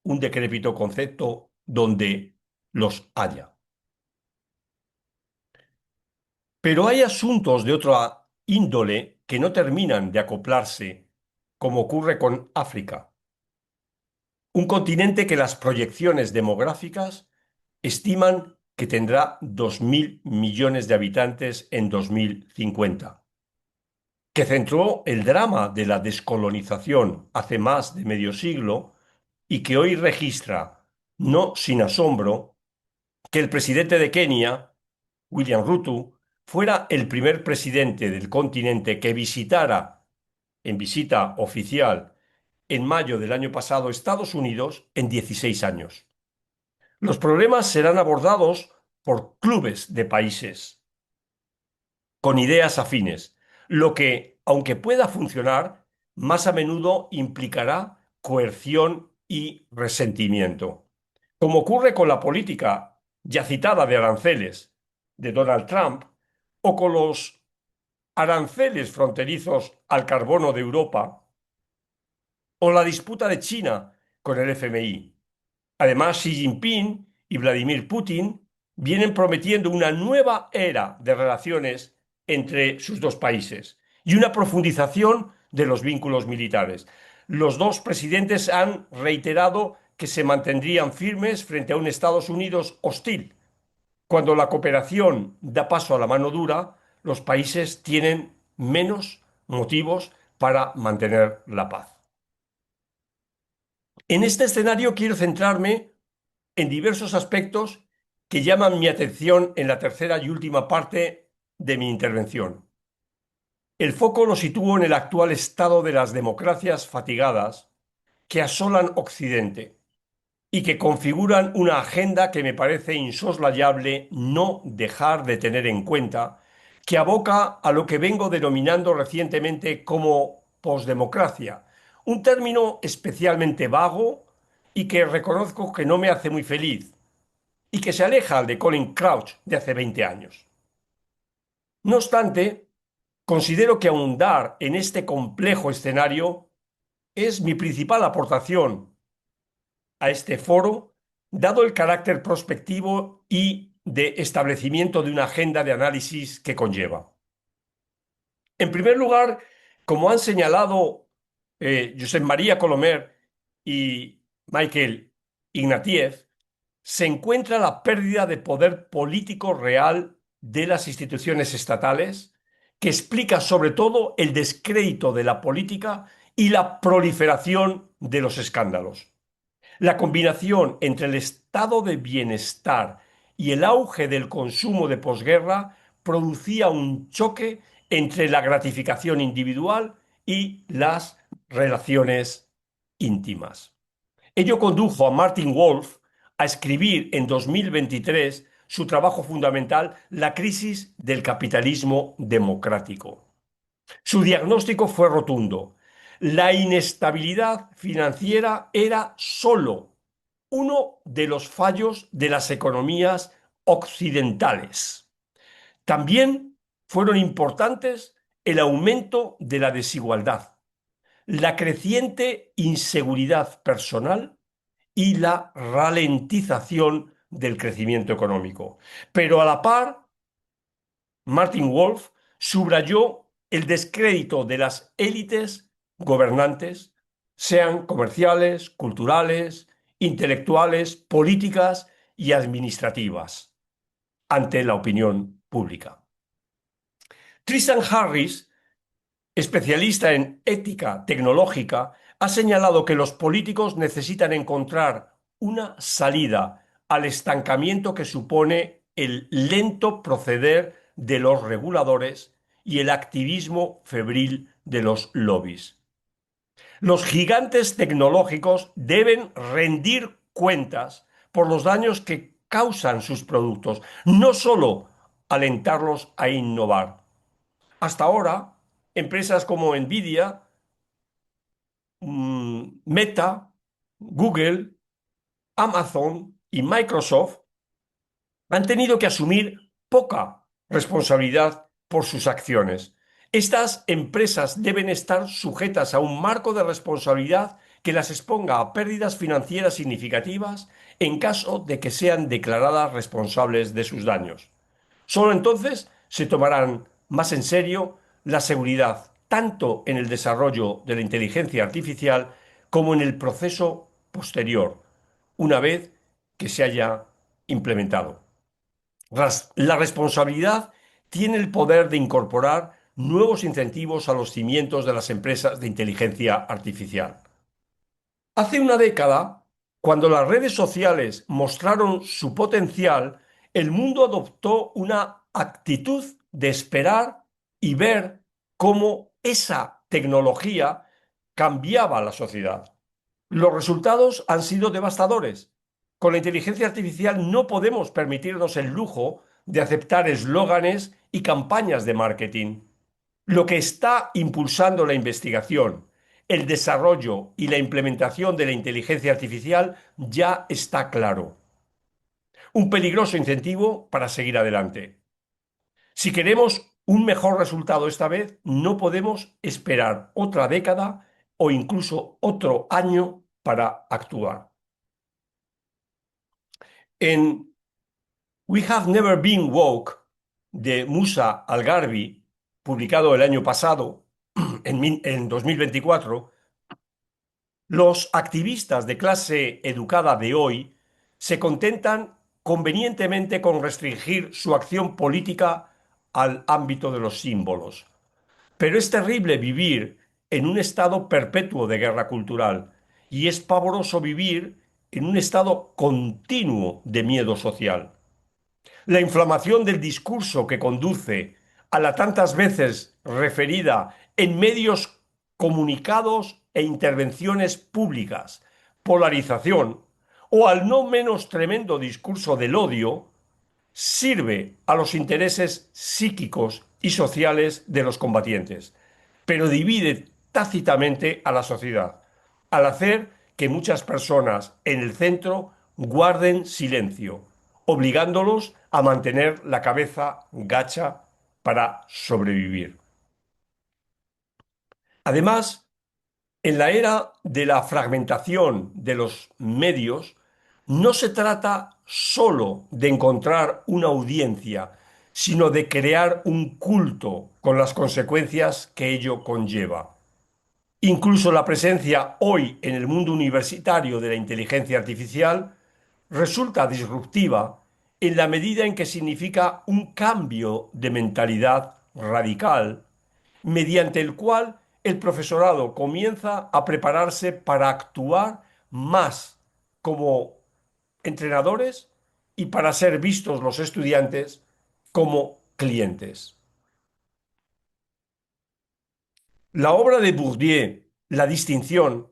un decrépito concepto donde los haya. Pero hay asuntos de otra índole que no terminan de acoplarse, como ocurre con África, un continente que las proyecciones demográficas estiman que tendrá 2.000 millones de habitantes en 2050, que centró el drama de la descolonización hace más de medio siglo y que hoy registra, no sin asombro, que el presidente de Kenia, William Ruto, fuera el primer presidente del continente que visitara, en visita oficial, en mayo del año pasado, Estados Unidos en 16 años. Los problemas serán abordados por clubes de países con ideas afines, lo que, aunque pueda funcionar, más a menudo implicará coerción y resentimiento. Como ocurre con la política ya citada de aranceles de Donald Trump o con los aranceles fronterizos al carbono de Europa o la disputa de China con el FMI. Además, Xi Jinping y Vladimir Putin vienen prometiendo una nueva era de relaciones entre sus dos países y una profundización de los vínculos militares. Los dos presidentes han reiterado que se mantendrían firmes frente a un Estados Unidos hostil. Cuando la cooperación da paso a la mano dura, los países tienen menos motivos para mantener la paz. En este escenario quiero centrarme en diversos aspectos que llaman mi atención en la tercera y última parte de mi intervención. El foco lo sitúo en el actual estado de las democracias fatigadas que asolan Occidente y que configuran una agenda que me parece insoslayable no dejar de tener en cuenta, que aboca a lo que vengo denominando recientemente como posdemocracia, un término especialmente vago y que reconozco que no me hace muy feliz y que se aleja de Colin Crouch de hace 20 años. No obstante, considero que ahondar en este complejo escenario es mi principal aportación a este foro, dado el carácter prospectivo y de establecimiento de una agenda de análisis que conlleva. En primer lugar, como han señalado Josep María Colomer y Michael Ignatieff, se encuentra la pérdida de poder político real de las instituciones estatales, que explica sobre todo el descrédito de la política y la proliferación de los escándalos. La combinación entre el estado de bienestar y el auge del consumo de posguerra producía un choque entre la gratificación individual y las relaciones íntimas. Ello condujo a Martin Wolf a escribir en 2023 su trabajo fundamental, La crisis del capitalismo democrático. Su diagnóstico fue rotundo. La inestabilidad financiera era sólo uno de los fallos de las economías occidentales. También fueron importantes el aumento de la desigualdad, la creciente inseguridad personal y la ralentización del crecimiento económico. Pero a la par, Martin Wolf subrayó el descrédito de las élites gobernantes, sean comerciales, culturales, intelectuales, políticas y administrativas, ante la opinión pública. Tristan Harris, especialista en ética tecnológica, ha señalado que los políticos necesitan encontrar una salida al estancamiento que supone el lento proceder de los reguladores y el activismo febril de los lobbies. Los gigantes tecnológicos deben rendir cuentas por los daños que causan sus productos, no solo alentarlos a innovar. Hasta ahora, empresas como Nvidia, Meta, Google, Amazon y Microsoft han tenido que asumir poca responsabilidad por sus acciones. Estas empresas deben estar sujetas a un marco de responsabilidad que las exponga a pérdidas financieras significativas en caso de que sean declaradas responsables de sus daños. Solo entonces se tomarán más en serio la seguridad, tanto en el desarrollo de la inteligencia artificial como en el proceso posterior, una vez que se haya implementado. La responsabilidad tiene el poder de incorporar nuevos incentivos a los cimientos de las empresas de inteligencia artificial. Hace una década, cuando las redes sociales mostraron su potencial, el mundo adoptó una actitud de esperar y ver cómo esa tecnología cambiaba la sociedad. Los resultados han sido devastadores. Con la inteligencia artificial no podemos permitirnos el lujo de aceptar eslóganes y campañas de marketing. Lo que está impulsando la investigación, el desarrollo y la implementación de la inteligencia artificial ya está claro. Un peligroso incentivo para seguir adelante. Si queremos un mejor resultado esta vez, no podemos esperar otra década o incluso otro año para actuar. En We Have Never Been Woke, de Musa Al-Gharbi, publicado el año pasado, en 2024, los activistas de clase educada de hoy se contentan convenientemente con restringir su acción política al ámbito de los símbolos. Pero es terrible vivir en un estado perpetuo de guerra cultural y es pavoroso vivir en un estado continuo de miedo social. La inflamación del discurso que conduce a la tantas veces referida en medios comunicados e intervenciones públicas, polarización, o al no menos tremendo discurso del odio, sirve a los intereses psíquicos y sociales de los combatientes, pero divide tácitamente a la sociedad, al hacer que muchas personas en el centro guarden silencio, obligándolos a mantener la cabeza gacha para sobrevivir. Además, en la era de la fragmentación de los medios, no se trata solo de encontrar una audiencia, sino de crear un culto con las consecuencias que ello conlleva. Incluso la presencia hoy en el mundo universitario de la inteligencia artificial resulta disruptiva en la medida en que significa un cambio de mentalidad radical, mediante el cual el profesorado comienza a prepararse para actuar más como entrenadores y para ser vistos los estudiantes como clientes. La obra de Bourdieu, La distinción,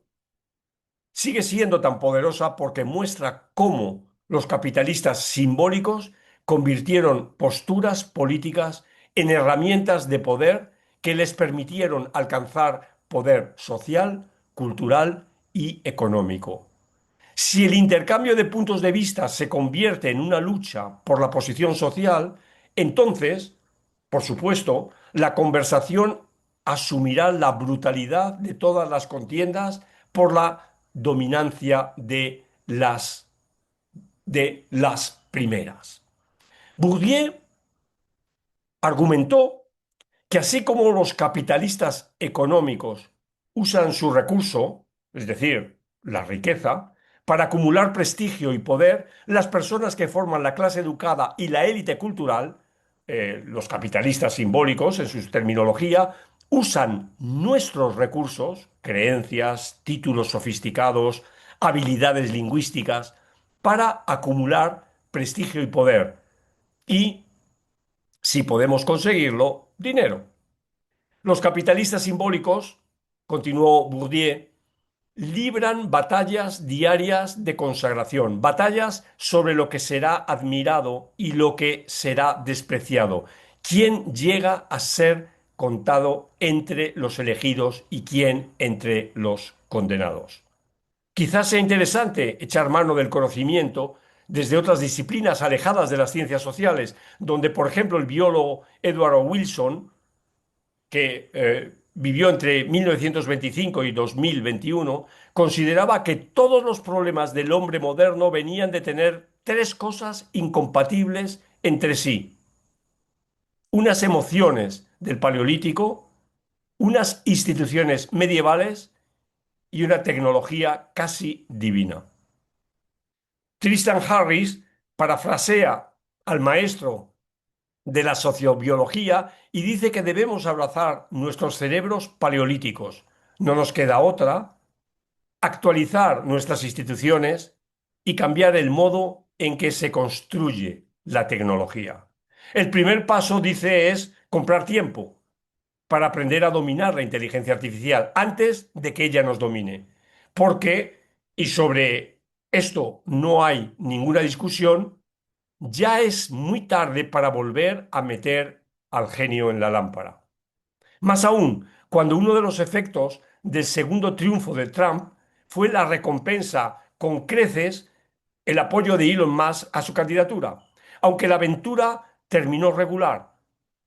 sigue siendo tan poderosa porque muestra cómo los capitalistas simbólicos convirtieron posturas políticas en herramientas de poder que les permitieron alcanzar poder social, cultural y económico. Si el intercambio de puntos de vista se convierte en una lucha por la posición social, entonces, por supuesto, la conversación asumirá la brutalidad de todas las contiendas por la dominancia de las primeras. Bourdieu argumentó que así como los capitalistas económicos usan su recurso, es decir, la riqueza, para acumular prestigio y poder, las personas que forman la clase educada y la élite cultural, los capitalistas simbólicos en su terminología, usan nuestros recursos, creencias, títulos sofisticados, habilidades lingüísticas, para acumular prestigio y poder. Y, si podemos conseguirlo, dinero. Los capitalistas simbólicos, continuó Bourdieu, libran batallas diarias de consagración, batallas sobre lo que será admirado y lo que será despreciado, quién llega a ser contado entre los elegidos y quién entre los condenados. Quizás sea interesante echar mano del conocimiento desde otras disciplinas alejadas de las ciencias sociales, donde, por ejemplo, el biólogo Edward Wilson, que vivió entre 1925 y 2021, consideraba que todos los problemas del hombre moderno venían de tener tres cosas incompatibles entre sí: unas emociones del Paleolítico, unas instituciones medievales y una tecnología casi divina. Tristan Harris parafrasea al maestro de la sociobiología y dice que debemos abrazar nuestros cerebros paleolíticos. No nos queda otra: actualizar nuestras instituciones y cambiar el modo en que se construye la tecnología. El primer paso, dice, es comprar tiempo para aprender a dominar la inteligencia artificial antes de que ella nos domine. Porque, y sobre esto no hay ninguna discusión, ya es muy tarde para volver a meter al genio en la lámpara. Más aún, cuando uno de los efectos del segundo triunfo de Trump fue la recompensa con creces el apoyo de Elon Musk a su candidatura. Aunque la aventura terminó regular,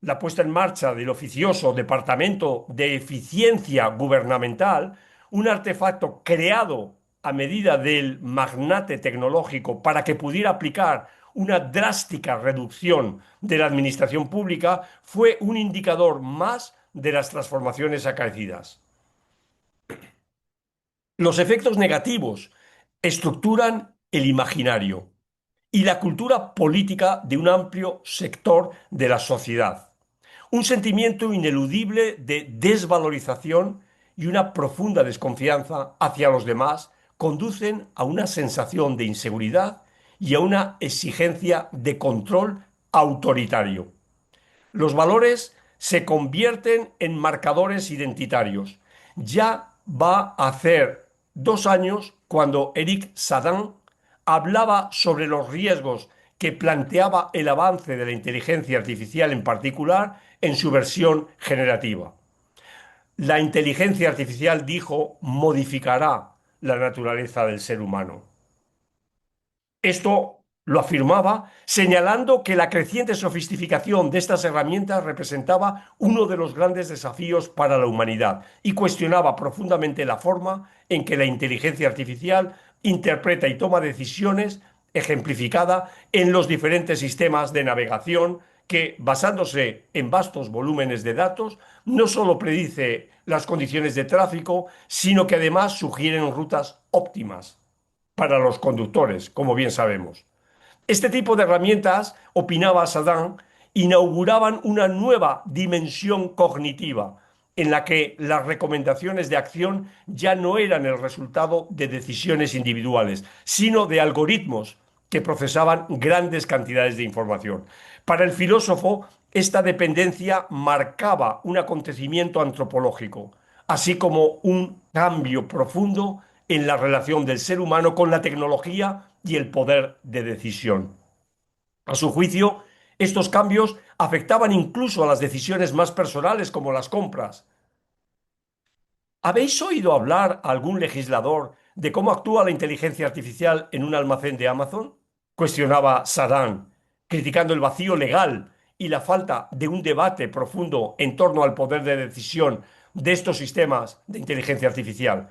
la puesta en marcha del oficioso Departamento de Eficiencia Gubernamental, un artefacto creado a medida del magnate tecnológico para que pudiera aplicar una drástica reducción de la administración pública, fue un indicador más de las transformaciones acaecidas. Los efectos negativos estructuran el imaginario y la cultura política de un amplio sector de la sociedad. Un sentimiento ineludible de desvalorización y una profunda desconfianza hacia los demás conducen a una sensación de inseguridad y a una exigencia de control autoritario. Los valores se convierten en marcadores identitarios. Ya va a hacer 2 años cuando Eric Sadin hablaba sobre los riesgos que planteaba el avance de la inteligencia artificial, en particular en su versión generativa. La inteligencia artificial, dijo, modificará la naturaleza del ser humano. Esto lo afirmaba señalando que la creciente sofisticación de estas herramientas representaba uno de los grandes desafíos para la humanidad y cuestionaba profundamente la forma en que la inteligencia artificial interpreta y toma decisiones, ejemplificada en los diferentes sistemas de navegación que, basándose en vastos volúmenes de datos, no solo predice las condiciones de tráfico, sino que además sugieren rutas óptimas para los conductores, como bien sabemos. Este tipo de herramientas, opinaba Saddam, inauguraban una nueva dimensión cognitiva en la que las recomendaciones de acción ya no eran el resultado de decisiones individuales, sino de algoritmos que procesaban grandes cantidades de información. Para el filósofo, esta dependencia marcaba un acontecimiento antropológico, así como un cambio profundo en la relación del ser humano con la tecnología y el poder de decisión. A su juicio, estos cambios afectaban incluso a las decisiones más personales como las compras. ¿Habéis oído hablar a algún legislador de cómo actúa la inteligencia artificial en un almacén de Amazon? Cuestionaba Saddam, criticando el vacío legal y la falta de un debate profundo en torno al poder de decisión de estos sistemas de inteligencia artificial.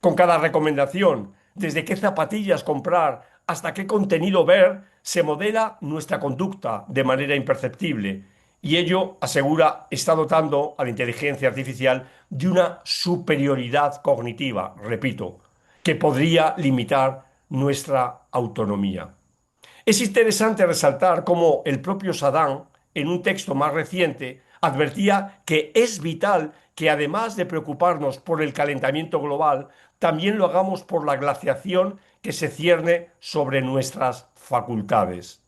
Con cada recomendación, desde qué zapatillas comprar hasta qué contenido ver, se modela nuestra conducta de manera imperceptible. Y ello, asegura, está dotando a la inteligencia artificial de una superioridad cognitiva, repito, que podría limitar nuestra autonomía. Es interesante resaltar cómo el propio Saddam, en un texto más reciente, advertía que es vital que además de preocuparnos por el calentamiento global, también lo hagamos por la glaciación que se cierne sobre nuestras facultades.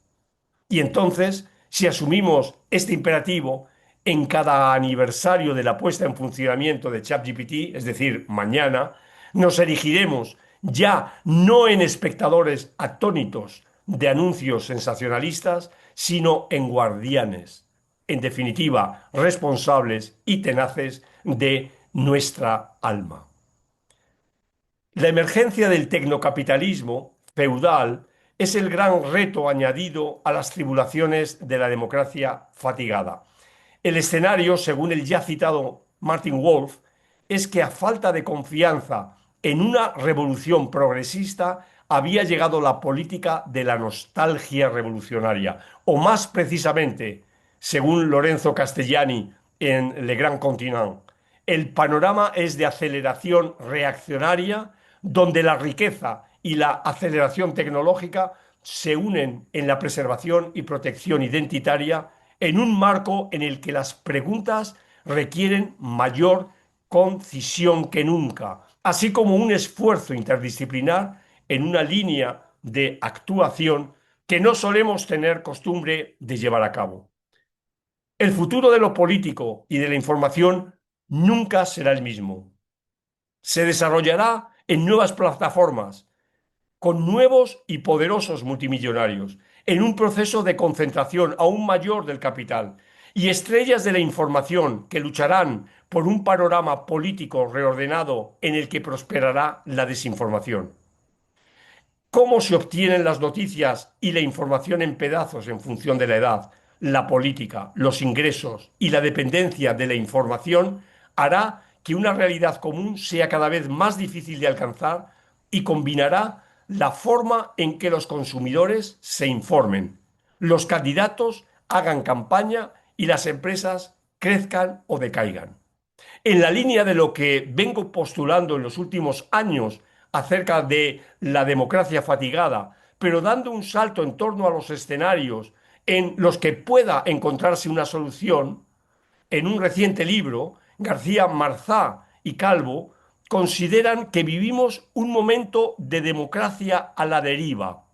Y entonces, si asumimos este imperativo, en cada aniversario de la puesta en funcionamiento de ChatGPT, es decir, mañana, nos erigiremos ya no en espectadores atónitos de anuncios sensacionalistas, sino en guardianes, en definitiva, responsables y tenaces de nuestra alma. La emergencia del tecnocapitalismo feudal es el gran reto añadido a las tribulaciones de la democracia fatigada. El escenario, según el ya citado Martin Wolf, es que a falta de confianza en una revolución progresista había llegado la política de la nostalgia revolucionaria, o más precisamente, según Lorenzo Castellani en Le Grand Continent, el panorama es de aceleración reaccionaria, donde la riqueza y la aceleración tecnológica se unen en la preservación y protección identitaria en un marco en el que las preguntas requieren mayor concisión que nunca, así como un esfuerzo interdisciplinar en una línea de actuación que no solemos tener costumbre de llevar a cabo. El futuro de lo político y de la información nunca será el mismo. Se desarrollará en nuevas plataformas, con nuevos y poderosos multimillonarios, en un proceso de concentración aún mayor del capital, y estrellas de la información que lucharán por un panorama político reordenado en el que prosperará la desinformación. ¿Cómo se obtienen las noticias y la información en pedazos en función de la edad, la política, los ingresos y la dependencia de la información hará que una realidad común sea cada vez más difícil de alcanzar y combinará la forma en que los consumidores se informen, los candidatos hagan campaña y las empresas crezcan o decaigan? En la línea de lo que vengo postulando en los últimos años acerca de la democracia fatigada, pero dando un salto en torno a los escenarios en los que pueda encontrarse una solución, en un reciente libro, García Marzá y Calvo consideran que vivimos un momento de democracia a la deriva,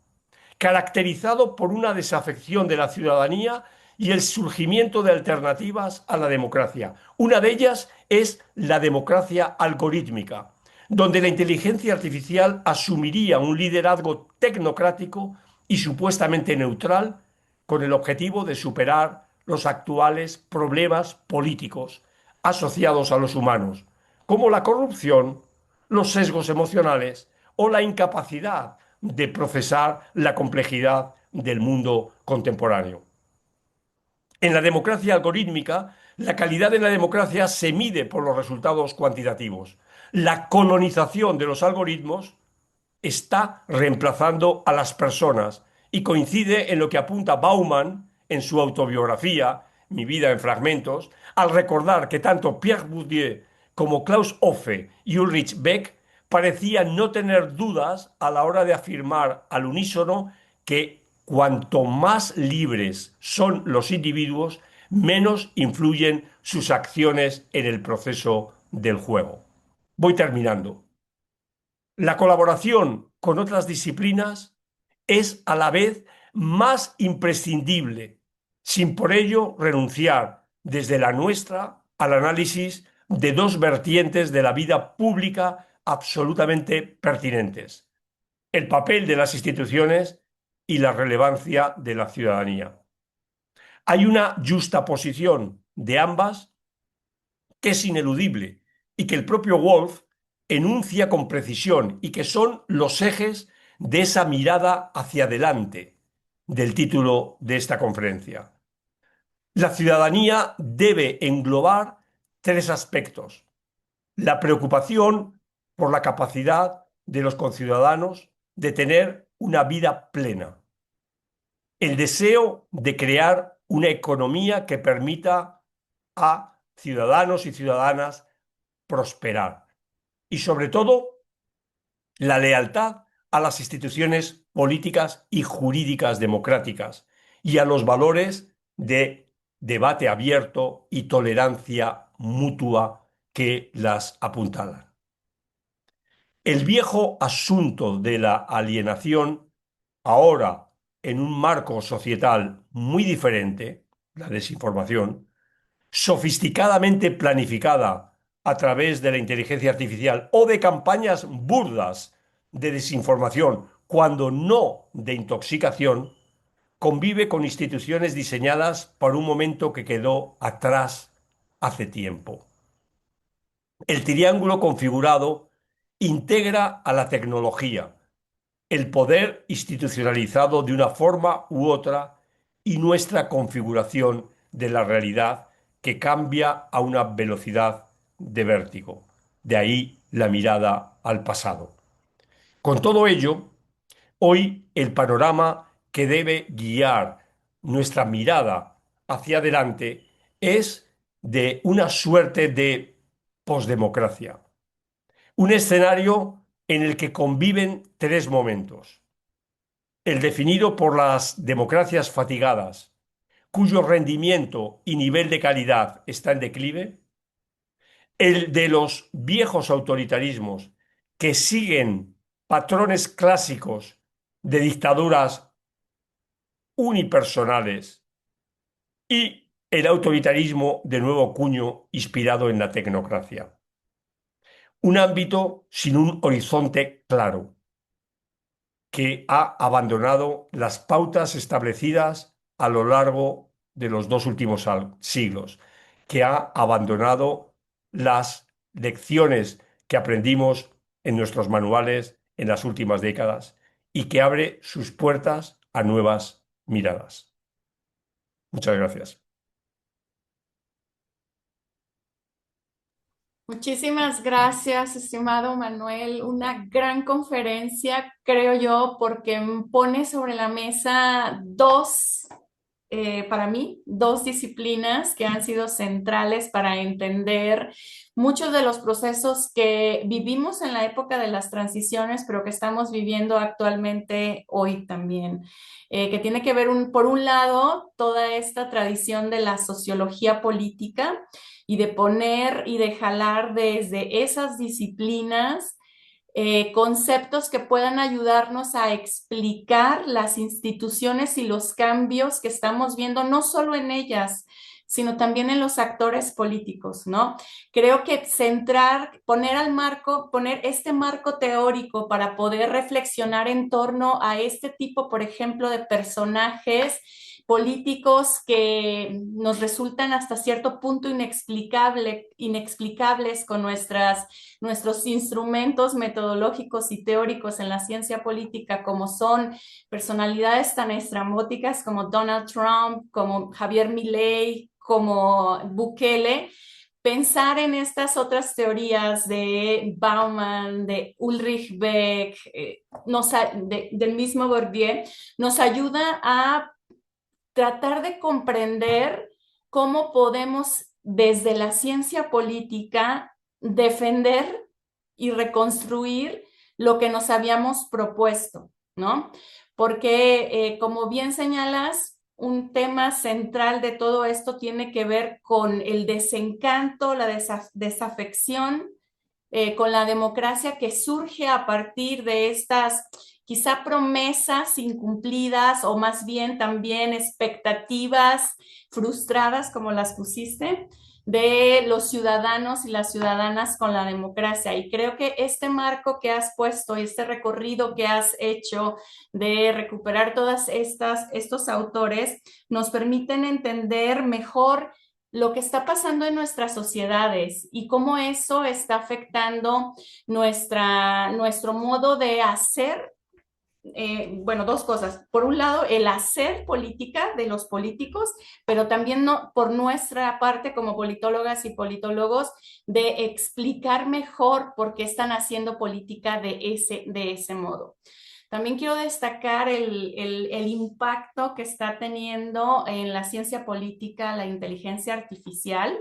caracterizado por una desafección de la ciudadanía y el surgimiento de alternativas a la democracia. Una de ellas es la democracia algorítmica, donde la inteligencia artificial asumiría un liderazgo tecnocrático y supuestamente neutral con el objetivo de superar los actuales problemas políticos asociados a los humanos, como la corrupción, los sesgos emocionales o la incapacidad de procesar la complejidad del mundo contemporáneo. En la democracia algorítmica, la calidad de la democracia se mide por los resultados cuantitativos. La colonización de los algoritmos está reemplazando a las personas y coincide en lo que apunta Bauman en su autobiografía, Mi vida en fragmentos, al recordar que tanto Pierre Bourdieu como Klaus Hofe y Ulrich Beck parecían no tener dudas a la hora de afirmar al unísono que cuanto más libres son los individuos, menos influyen sus acciones en el proceso del juego. Voy terminando. La colaboración con otras disciplinas es a la vez más imprescindible, sin por ello renunciar desde la nuestra al análisis de dos vertientes de la vida pública absolutamente pertinentes: el papel de las instituciones y la relevancia de la ciudadanía. Hay una justaposición de ambas que es ineludible y que el propio Wolf enuncia con precisión y que son los ejes de esa mirada hacia adelante del título de esta conferencia. La ciudadanía debe englobar tres aspectos: la preocupación por la capacidad de los conciudadanos de tener una vida plena, el deseo de crear una economía que permita a ciudadanos y ciudadanas prosperar y, sobre todo, la lealtad a las instituciones políticas y jurídicas democráticas y a los valores de debate abierto y tolerancia mutua que las apuntalan. El viejo asunto de la alienación, ahora en un marco societal muy diferente, la desinformación, sofisticadamente planificada a través de la inteligencia artificial o de campañas burdas de desinformación, cuando no de intoxicación, convive con instituciones diseñadas para un momento que quedó atrás hace tiempo. El triángulo configurado integra a la tecnología, el poder institucionalizado de una forma u otra y nuestra configuración de la realidad, que cambia a una velocidad de vértigo. De ahí la mirada al pasado. Con todo ello, hoy el panorama que debe guiar nuestra mirada hacia adelante es de una suerte de posdemocracia. Un escenario en el que conviven tres momentos: el definido por las democracias fatigadas, cuyo rendimiento y nivel de calidad está en declive; el de los viejos autoritarismos que siguen patrones clásicos de dictaduras unipersonales; y el autoritarismo de nuevo cuño inspirado en la tecnocracia. Un ámbito sin un horizonte claro, que ha abandonado las pautas establecidas a lo largo de los dos últimos siglos, que ha abandonado las lecciones que aprendimos en nuestros manuales en las últimas décadas y que abre sus puertas a nuevas miradas. Muchas gracias. Muchísimas gracias, estimado Manuel. Una gran conferencia, creo yo, porque pone sobre la mesa para mí, dos disciplinas que han sido centrales para entender muchos de los procesos que vivimos en la época de las transiciones, pero que estamos viviendo actualmente hoy también. Que tiene que ver, por un lado, toda esta tradición de la sociología política y de poner y de jalar desde esas disciplinas conceptos que puedan ayudarnos a explicar las instituciones y los cambios que estamos viendo, no solo en ellas, sino también en los actores políticos, ¿no? Creo que poner este marco teórico para poder reflexionar en torno a este tipo, por ejemplo, de personajes políticos que nos resultan hasta cierto punto inexplicables con nuestros instrumentos metodológicos y teóricos en la ciencia política, como son personalidades tan estrambóticas como Donald Trump, como Javier Milei, como Bukele. Pensar en estas otras teorías de Bauman, de Ulrich Beck, del mismo Bourdieu, nos ayuda a tratar de comprender cómo podemos, desde la ciencia política, defender y reconstruir lo que nos habíamos propuesto, ¿no? Porque, como bien señalas, un tema central de todo esto tiene que ver con el desencanto, la desafección con la democracia que surge a partir de estas quizá promesas incumplidas o más bien también expectativas frustradas, como las pusiste, de los ciudadanos y las ciudadanas con la democracia. Y creo que este marco que has puesto y este recorrido que has hecho de recuperar todas estos autores nos permiten entender mejor lo que está pasando en nuestras sociedades y cómo eso está afectando nuestro modo de hacer. Bueno, dos cosas. Por un lado, el hacer política de los políticos, pero también por nuestra parte como politólogas y politólogos, de explicar mejor por qué están haciendo política de ese modo. También quiero destacar el impacto que está teniendo en la ciencia política la inteligencia artificial.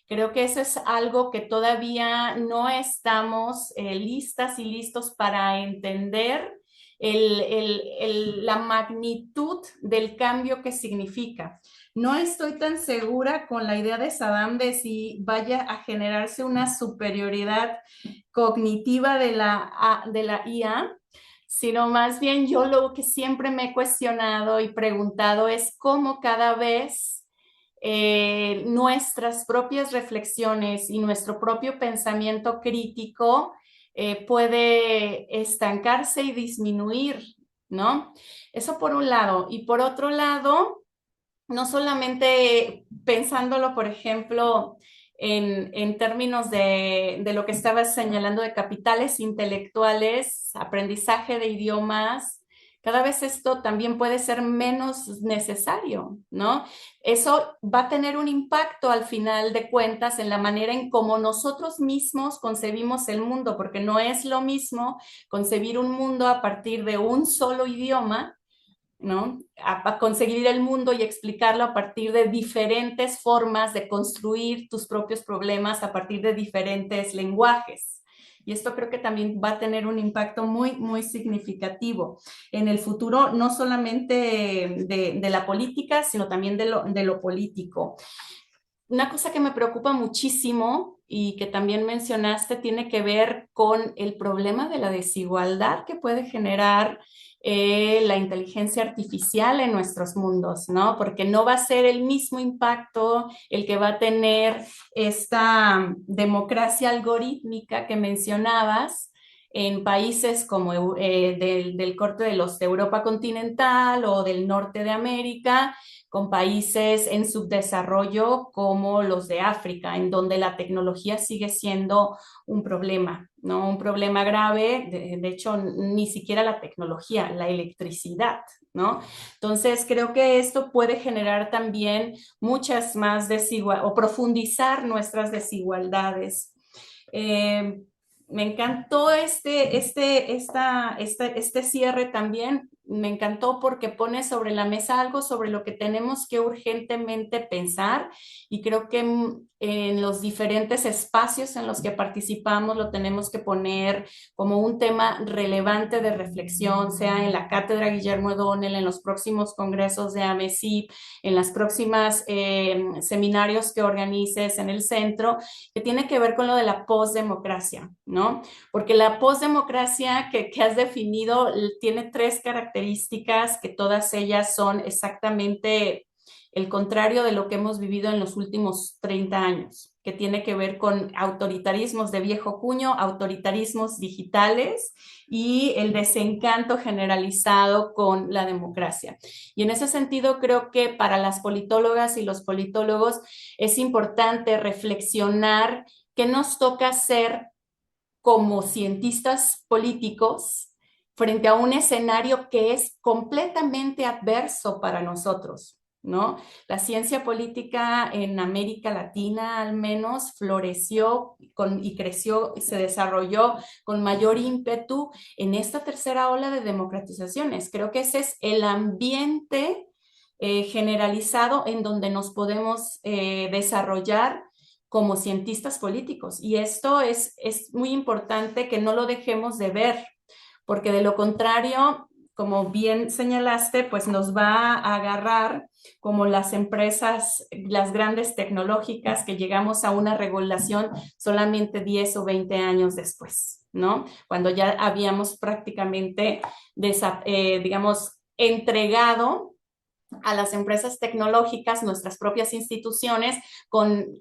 Creo que eso es algo que todavía no estamos listas y listos para entender la magnitud del cambio que significa. No estoy tan segura con la idea de Saddam de si vaya a generarse una superioridad cognitiva de la IA, sino más bien yo lo que siempre me he cuestionado y preguntado es cómo cada vez nuestras propias reflexiones y nuestro propio pensamiento crítico puede estancarse y disminuir, ¿no? Eso por un lado. Y por otro lado, no solamente pensándolo, por ejemplo, en términos de lo que estabas señalando de capitales intelectuales, aprendizaje de idiomas, cada vez esto también puede ser menos necesario, ¿no? Eso va a tener un impacto al final de cuentas en la manera en cómo nosotros mismos concebimos el mundo, porque no es lo mismo concebir un mundo a partir de un solo idioma, ¿no? A conseguir el mundo y explicarlo a partir de diferentes formas de construir tus propios problemas a partir de diferentes lenguajes. Y esto creo que también va a tener un impacto muy, muy significativo en el futuro, no solamente de la política, sino también de lo político. Una cosa que me preocupa muchísimo y que también mencionaste tiene que ver con el problema de la desigualdad que puede generar la inteligencia artificial en nuestros mundos, ¿no? Porque no va a ser el mismo impacto el que va a tener esta democracia algorítmica que mencionabas en países como del corte de los de Europa continental o del norte de América, con países en subdesarrollo como los de África, en donde la tecnología sigue siendo un problema, ¿no? Un problema grave, de hecho, ni siquiera la tecnología, la electricidad, ¿no? Entonces, creo que esto puede generar también muchas más desigualdades o profundizar nuestras desigualdades. Me encantó este cierre también. Me encantó porque pone sobre la mesa algo sobre lo que tenemos que urgentemente pensar y creo que en los diferentes espacios en los que participamos lo tenemos que poner como un tema relevante de reflexión, sea en la Cátedra Guillermo O'Donnell, en los próximos congresos de AMECIP, en las próximas seminarios que organices en el centro, que tiene que ver con lo de la postdemocracia, ¿no? Porque la postdemocracia que has definido tiene tres características que todas ellas son exactamente el contrario de lo que hemos vivido en los últimos 30 años. que tiene que ver con autoritarismos de viejo cuño, autoritarismos digitales y el desencanto generalizado con la democracia. Y en ese sentido creo que para las politólogas y los politólogos es importante reflexionar qué nos toca hacer como cientistas políticos frente a un escenario que es completamente adverso para nosotros, ¿no? La ciencia política en América Latina al menos floreció y creció y se desarrolló con mayor ímpetu en esta tercera ola de democratizaciones. Creo que ese es el ambiente generalizado en donde nos podemos desarrollar como cientistas políticos. Y esto es muy importante que no lo dejemos de ver, porque de lo contrario, como bien señalaste, pues nos va a agarrar como las empresas, las grandes tecnológicas, que llegamos a una regulación solamente 10 o 20 años después, ¿no? Cuando ya habíamos prácticamente, digamos, entregado a las empresas tecnológicas, nuestras propias instituciones,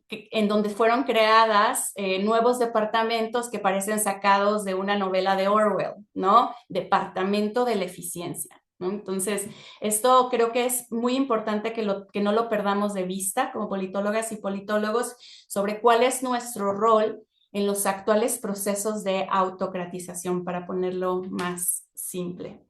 en donde fueron creadas nuevos departamentos que parecen sacados de una novela de Orwell, ¿no? Departamento de la eficiencia, ¿no? Entonces, esto creo que es muy importante que no lo perdamos de vista como politólogas y politólogos sobre cuál es nuestro rol en los actuales procesos de autocratización, para ponerlo más simple.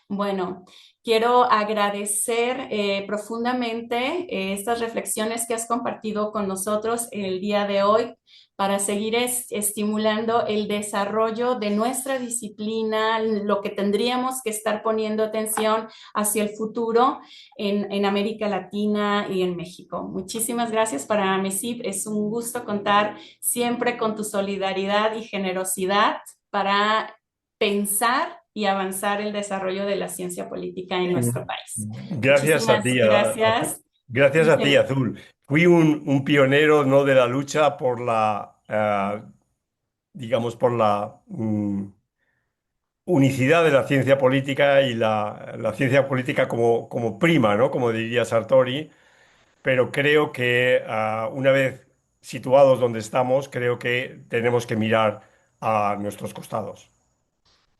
Bueno, quiero agradecer profundamente estas reflexiones que has compartido con nosotros el día de hoy para seguir estimulando el desarrollo de nuestra disciplina, lo que tendríamos que estar poniendo atención hacia el futuro en América Latina y en México. Muchísimas gracias. Para MESIP es un gusto contar siempre con tu solidaridad y generosidad para pensar y avanzar el desarrollo de la ciencia política en nuestro país. Gracias a Muchísimas ti, gracias. gracias a ti, Azul. Fui un pionero, ¿no?, de la lucha por la, digamos, por la unicidad de la ciencia política y la ciencia política como prima, ¿no?, como diría Sartori. Pero creo que una vez situados donde estamos, creo que tenemos que mirar a nuestros costados.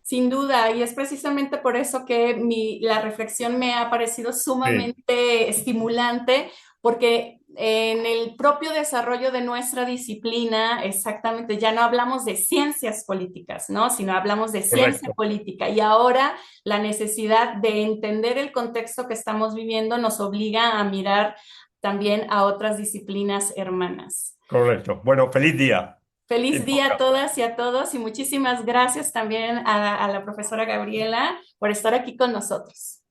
Sin duda, y es precisamente por eso que la reflexión me ha parecido Sí, sumamente estimulante, porque en el propio desarrollo de nuestra disciplina, exactamente, ya no hablamos de ciencias políticas, ¿no? Sino hablamos de ciencia correcto, política. Y ahora la necesidad de entender el contexto que estamos viviendo nos obliga a mirar también a otras disciplinas hermanas. correcto. Bueno, feliz día. Feliz día a Entonces, todas y a todos y muchísimas gracias también a la profesora Gabriela por estar aquí con nosotros.